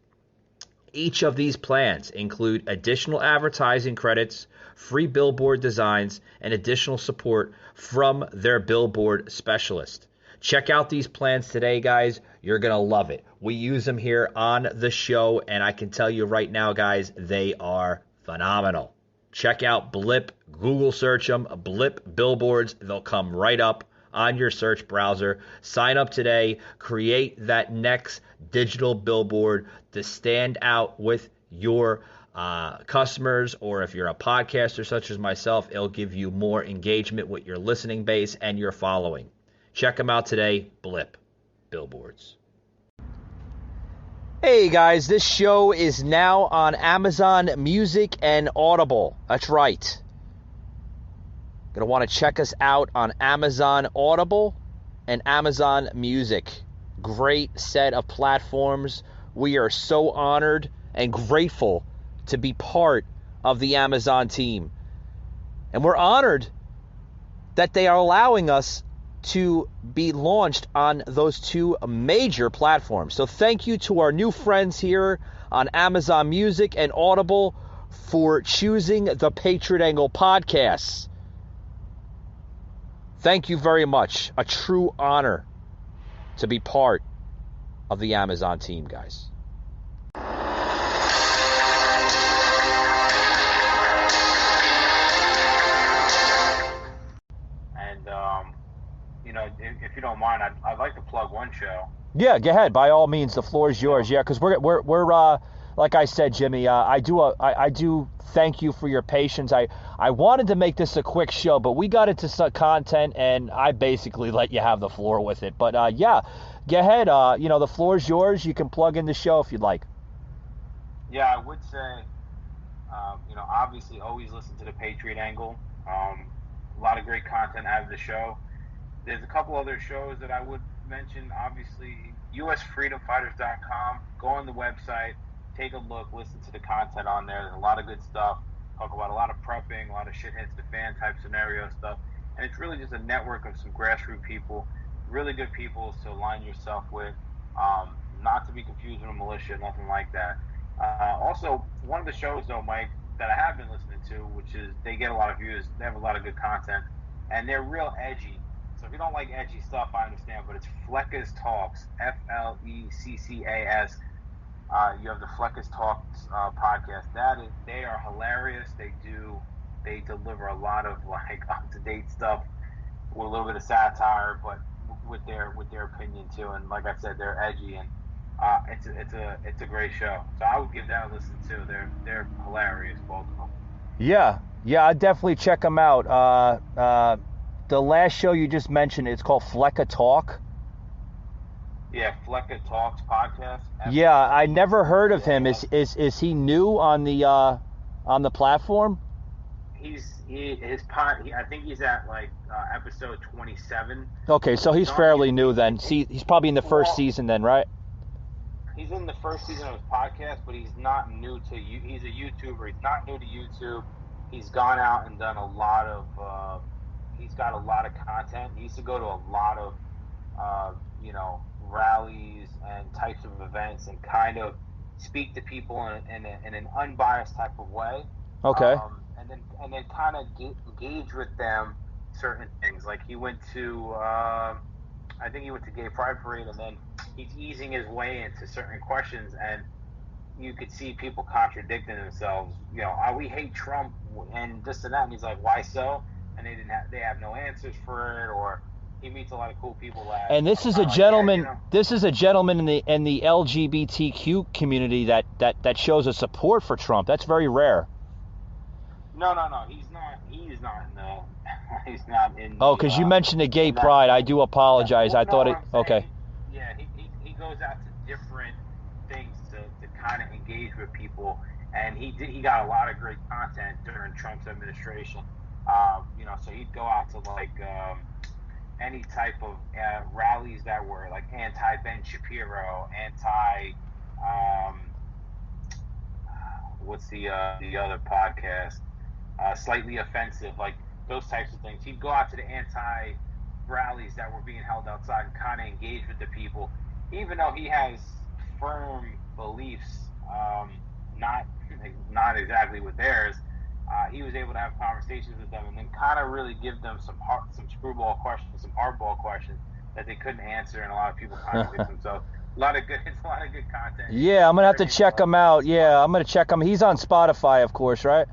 Each of these plans include additional advertising credits, free billboard designs, and additional support from their billboard specialist. Check out these plans today, guys. You're going to love it. We use them here on the show, and I can tell you right now, guys, they are phenomenal. Check out Blip. Google search them, Blip Billboards. They'll come right up on your search browser. Sign up today. Create that next digital billboard to stand out with your customers, or if you're a podcaster such as myself, it'll give you more engagement with your listening base and your following. Check them out today. Blip Billboards. Hey guys, this show is now on Amazon Music and Audible. That's right. Gonna want to check us out on Amazon Audible and Amazon Music. Great set of platforms. We are so honored and grateful to be part of the Amazon team. And we're honored that they are allowing us to be launched on those two major platforms. So thank you to our new friends here on Amazon Music and Audible for choosing the Patriot Angle podcasts. Thank you very much. A true honor to be part of the Amazon team, guys. If you don't mind, I'd like to plug one show. Yeah, go ahead. By all means, the floor is yours. Yeah, because we're like I said, Jimmy. I do thank you for your patience. I wanted to make this a quick show, but we got into some content, and I basically let you have the floor with it. But yeah, go ahead. The floor is yours. You can plug in the show if you'd like. Yeah, I would say, obviously always listen to the Patriot Angle. A lot of great content out of the show. There's a couple other shows that I would mention. Obviously, usfreedomfighters.com. Go on the website, take a look, listen to the content on there. There's a lot of good stuff. Talk about a lot of prepping, a lot of shit hits the fan type scenario stuff. And it's really just a network of some grassroots people, really good people to align yourself with. Not to be confused with a militia, nothing like that. Also, one of the shows, though, Mike, that I have been listening to, which is they get a lot of views, they have a lot of good content, and they're real edgy. So if you don't like edgy stuff, I understand, but it's Flecka's Talks, Fleccas. You have the Flecka's Talks podcast. They are hilarious. They deliver a lot of up-to-date stuff with a little bit of satire, but with their opinion too. And like I said, they're edgy, and it's a great show. So I would give that a listen too. They're hilarious, both of them. Yeah, I'd definitely check them out. The last show you just mentioned, it's called Flecka Talk. Yeah, Flecka Talks podcast. Yeah, I never heard of him. Is he new on the platform? I think he's at episode 27. Okay, so he's fairly new then. See, he's probably in the first season then, right? He's in the first season of his podcast, but he's not new to you. He's a YouTuber. He's not new to YouTube. He's gone out and done a lot of. He's got a lot of content. He used to go to a lot of, rallies and types of events and kind of speak to people in an unbiased type of way. Okay. And then kind of engage with them certain things. Like he went to, I think he went to Gay Pride Parade, and then he's easing his way into certain questions, and you could see people contradicting themselves. We hate Trump and this and that, and he's like, why so? And they have no answers for it, or he meets a lot of cool people. And this is a gentleman. This is a gentleman in the LGBTQ community that shows a support for Trump. That's very rare. No. He's not in the. He's not in. Oh, because you mentioned the gay pride. I do apologize. I thought it. Okay. Yeah, he goes out to different things to kind of engage with people, and he got a lot of great content during Trump's administration. So he'd go out to any type of rallies that were like anti-Ben Shapiro, anti what's the other podcast? Slightly offensive, like those types of things. He'd go out to the anti-rallies that were being held outside and kind of engage with the people, even though he has firm beliefs, not exactly with theirs. He was able to have conversations with them and then kind of really give them some screwball questions, some hardball questions that they couldn't answer, and a lot of people contradict him. So it's a lot of good content. Yeah, I'm gonna have to check him out. Yeah, I'm gonna check him. He's on Spotify, of course, right?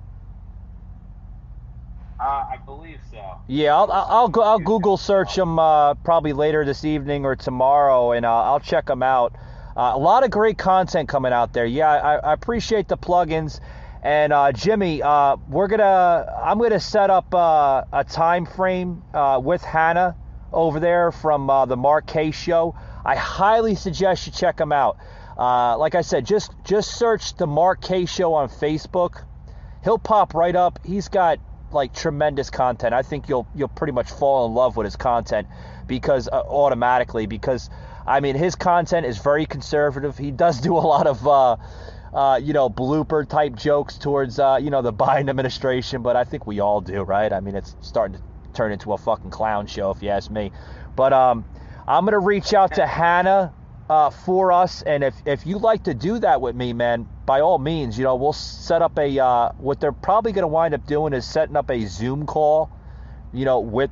I believe so. Yeah, I'll Google search him probably later this evening or tomorrow, and I'll check him out. A lot of great content coming out there. Yeah, I appreciate the plugins. And Jimmy, I'm gonna set up a time frame with Hannah over there from the Mark K Show. I highly suggest you check him out. Like I said, just search the Mark K Show on Facebook. He'll pop right up. He's got like tremendous content. I think you'll pretty much fall in love with his content because automatically, because I mean his content is very conservative. He does do a lot of blooper type jokes towards the Biden administration, but I think we all do, right? I mean, it's starting to turn into a fucking clown show if you ask me. But I'm gonna reach out to Hannah for us, and if you'd like to do that with me, man, by all means, we'll set up what they're probably gonna wind up doing is setting up a Zoom call, with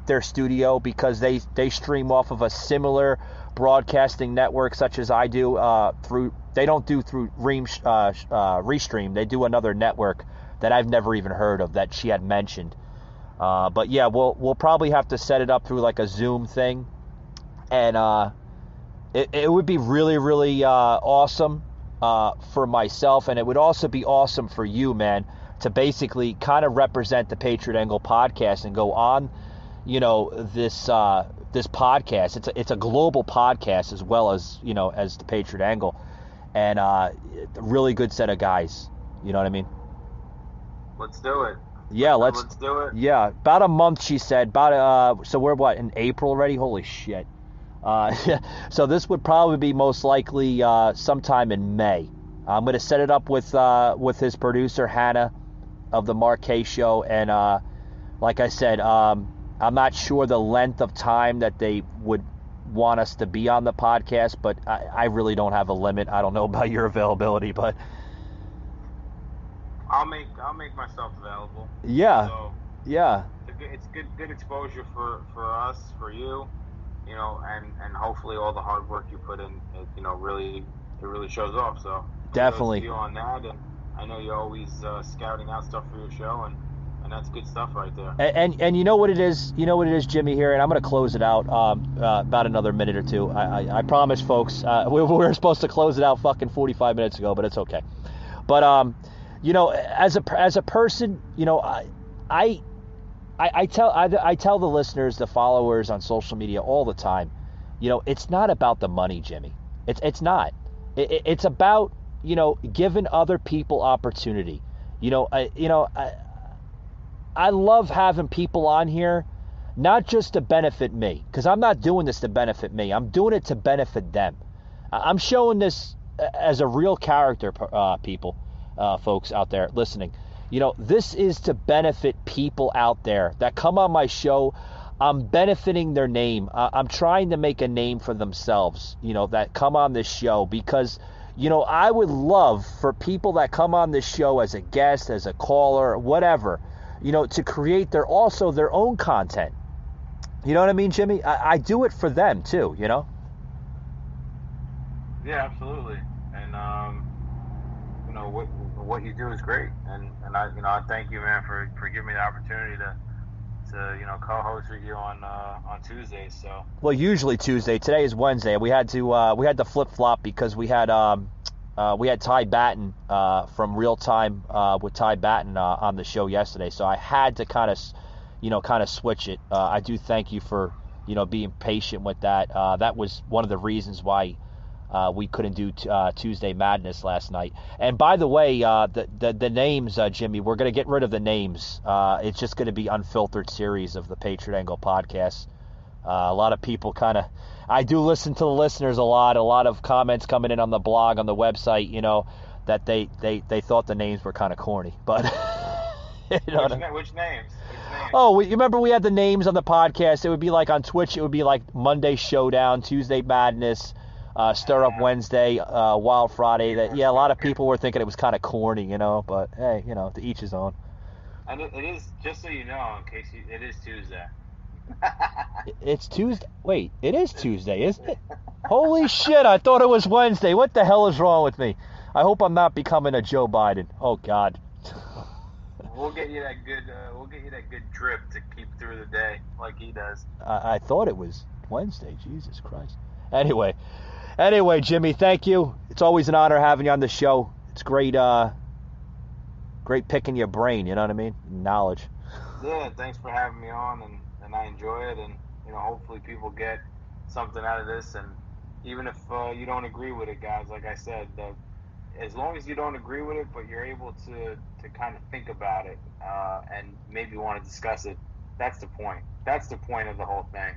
their studio, because they stream off of a similar broadcasting network such as I do they don't do through Restream. They do another network that I've never even heard of that she had mentioned. But yeah, we'll probably have to set it up through like a Zoom thing, and it would be really, really awesome for myself, and it would also be awesome for you, man, to basically kind of represent the Patriot Angle podcast and go on, this podcast. It's a global podcast as well as as the Patriot Angle, and a really good set of guys. You know what I mean? Let's do it. Yeah, let's do it. Yeah, about a month, she said. So we're in April already? Holy shit. So this would probably be most likely sometime in May. I'm going to set it up with his producer Hannah of the Mark K Show, and like I said, I'm not sure the length of time that they would want us to be on the podcast, but I really don't have a limit. I don't know about your availability, but I'll make myself available. Yeah. So yeah. It's good exposure for us, for you, and hopefully all the hard work you put in, it really shows off. So definitely. You on that, and I know you're always scouting out stuff for your show, and that's good stuff right there. And you know what it is, Jimmy, here, and I'm going to close it out about another minute or two. I promise, folks. We were supposed to close it out fucking 45 minutes ago, but it's okay. But as a person, I tell the listeners, the followers on social media all the time, it's not about the money, Jimmy. It's not. It's about giving other people opportunity. I love having people on here, not just to benefit me, because I'm not doing this to benefit me. I'm doing it to benefit them. I'm showing this as a real character, people, folks out there listening. This is to benefit people out there that come on my show. I'm benefiting their name. I'm trying to make a name for themselves, that come on this show, because, I would love for people that come on this show as a guest, as a caller, whatever, to create their own content. You know what I mean, Jimmy? I do it for them too, Yeah, absolutely. And what you do is great, and I thank you, man, for giving me the opportunity to co-host with you on Tuesdays. So well, usually Tuesday. Today is Wednesday. We had to flip flop because we had Ty Batten from Real Time with Ty Batten on the show yesterday. So I had to kind of switch it. I do thank you for being patient with that. That was one of the reasons why we couldn't do Tuesday Madness last night. And by the way, the names, Jimmy, we're going to get rid of the names. It's just going to be unfiltered series of the Patriot Angle podcast. A lot of people I do listen to the listeners a lot of comments coming in on the blog, on the website, that they thought the names were kind of corny, but you know Which names? Oh, you remember we had the names on the podcast? It would be like on Twitch, it would be like Monday Showdown, Tuesday Madness, Stir Up Wednesday, Wild Friday. That a lot of people were thinking it was kind of corny, but hey, to each his own. And it is, just so you know, in case it is Tuesday. It's Tuesday. Wait, it is Tuesday, isn't it? Holy shit! I thought it was Wednesday. What the hell is wrong with me? I hope I'm not becoming a Joe Biden. Oh God. We'll get you that good. We'll get you that good drip to keep through the day, like he does. I thought it was Wednesday. Jesus Christ. Anyway, Jimmy, thank you. It's always an honor having you on the show. It's great. Great picking your brain. You know what I mean? Knowledge. Yeah. Thanks for having me on, and I enjoy it, and hopefully people get something out of this, and even if you don't agree with it, guys, like I said, as long as you don't agree with it, but you're able to kind of think about it and maybe want to discuss it, that's the point. That's the point of the whole thing.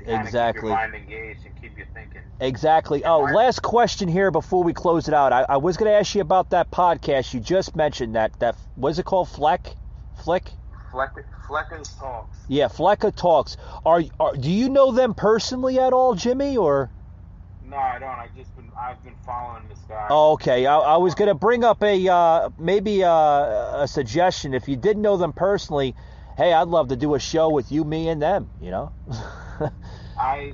Exactly. Keep your mind engaged and keep you thinking. Exactly. Oh, last question here before we close it out. I was going to ask you about that podcast you just mentioned. That what's it called? Flecker's Talks. Yeah, Flecker Talks. Do you know them personally at all, Jimmy, or? No, I don't. I've been following this guy. Oh, okay. I was going to bring up maybe a suggestion. If you didn't know them personally, hey, I'd love to do a show with you, me, and them. I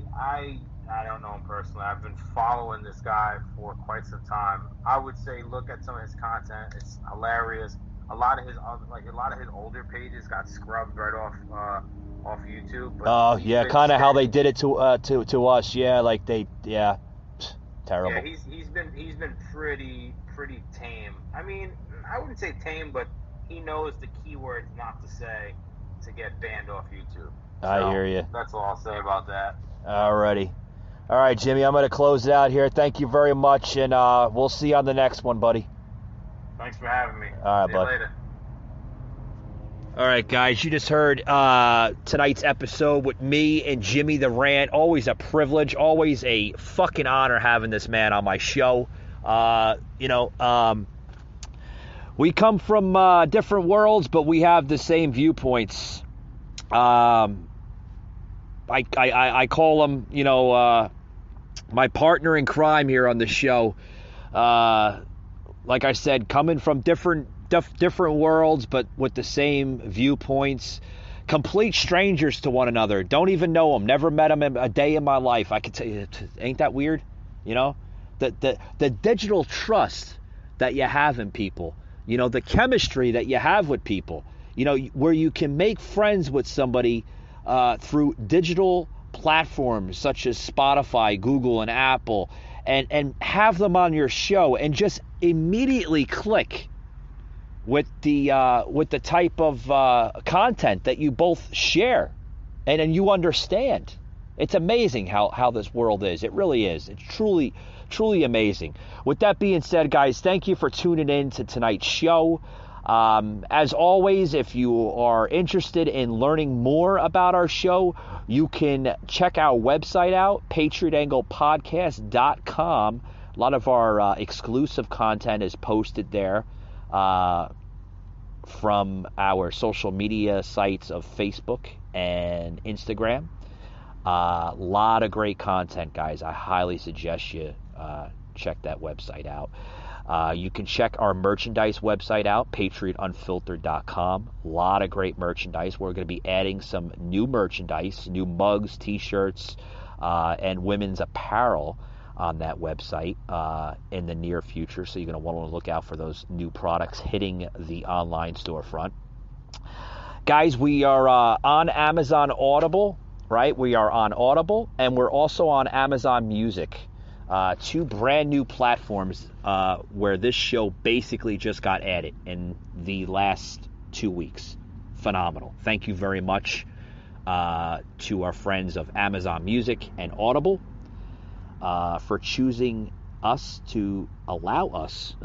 don't know him personally. I've been following this guy for quite some time. I would say look at some of his content. It's hilarious. A lot of his older pages got scrubbed right off YouTube. Oh yeah, kind of how they did it to us. Yeah, terrible. Yeah, he's been pretty tame. I mean, I wouldn't say tame, but he knows the keywords not to say to get banned off YouTube. So I hear you. That's all I'll say about that. Alrighty. All right, Jimmy, I'm going to close it out here. Thank you very much, and we'll see you on the next one, buddy. Thanks for having me. All right, see bud. you later. All right, guys, you just heard tonight's episode with me and Jimmy the Rant. Always a privilege, always a fucking honor having this man on my show. We come from different worlds, but we have the same viewpoints. I call him, my partner in crime here on the show. Like I said, coming from different worlds, but with the same viewpoints. Complete strangers to one another. Don't even know them. Never met them a day in my life. I could tell you, ain't that weird? The digital trust that you have in people. The chemistry that you have with people. Where you can make friends with somebody through digital platforms such as Spotify, Google, and Apple, and have them on your show and just immediately click with the type of content that you both share, and then you understand. It's amazing how this world is. It really is. It's truly amazing. With that being said, guys, thank you for tuning in to tonight's show. As always, if you are interested in learning more about our show, you can check our website out, patriotanglepodcast.com. A lot of our exclusive content is posted there from our social media sites of Facebook and Instagram. A lot of great content, guys. I highly suggest you check that website out. You can check our merchandise website out, patriotunfiltered.com. A lot of great merchandise. We're going to be adding some new merchandise, new mugs, t-shirts, and women's apparel on that website in the near future. So you're going to want to look out for those new products hitting the online storefront. Guys, we are on Amazon Audible, right? We are on Audible, and we're also on Amazon Music. Two brand new platforms where this show basically just got added in the last 2 weeks. Phenomenal. Thank you very much to our friends of Amazon Music and Audible for choosing us to allow us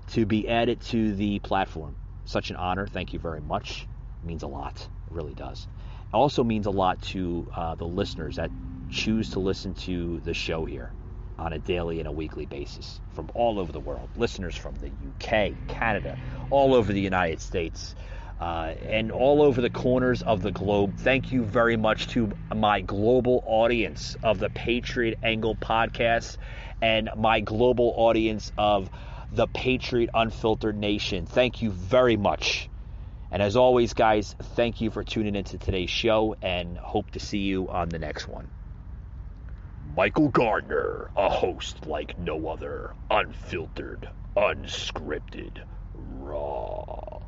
to be added to the platform. Such an honor. Thank you very much. It means a lot. It really does. It also means a lot to the listeners that choose to listen to the show here. on a daily and a weekly basis from all over the world. Listeners from the UK, Canada, all over the United States, and all over the corners of the globe. Thank you very much to my global audience of the Patriot Angle podcast and my global audience of the Patriot Unfiltered Nation. Thank you very much. And as always, guys, thank you for tuning into today's show, and hope to see you on the next one. Michael Gardner, a host like no other, unfiltered, unscripted, raw.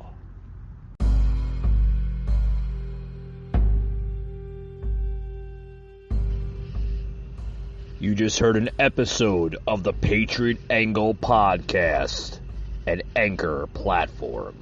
You just heard an episode of the Patriot Angle podcast, an Anchor platform.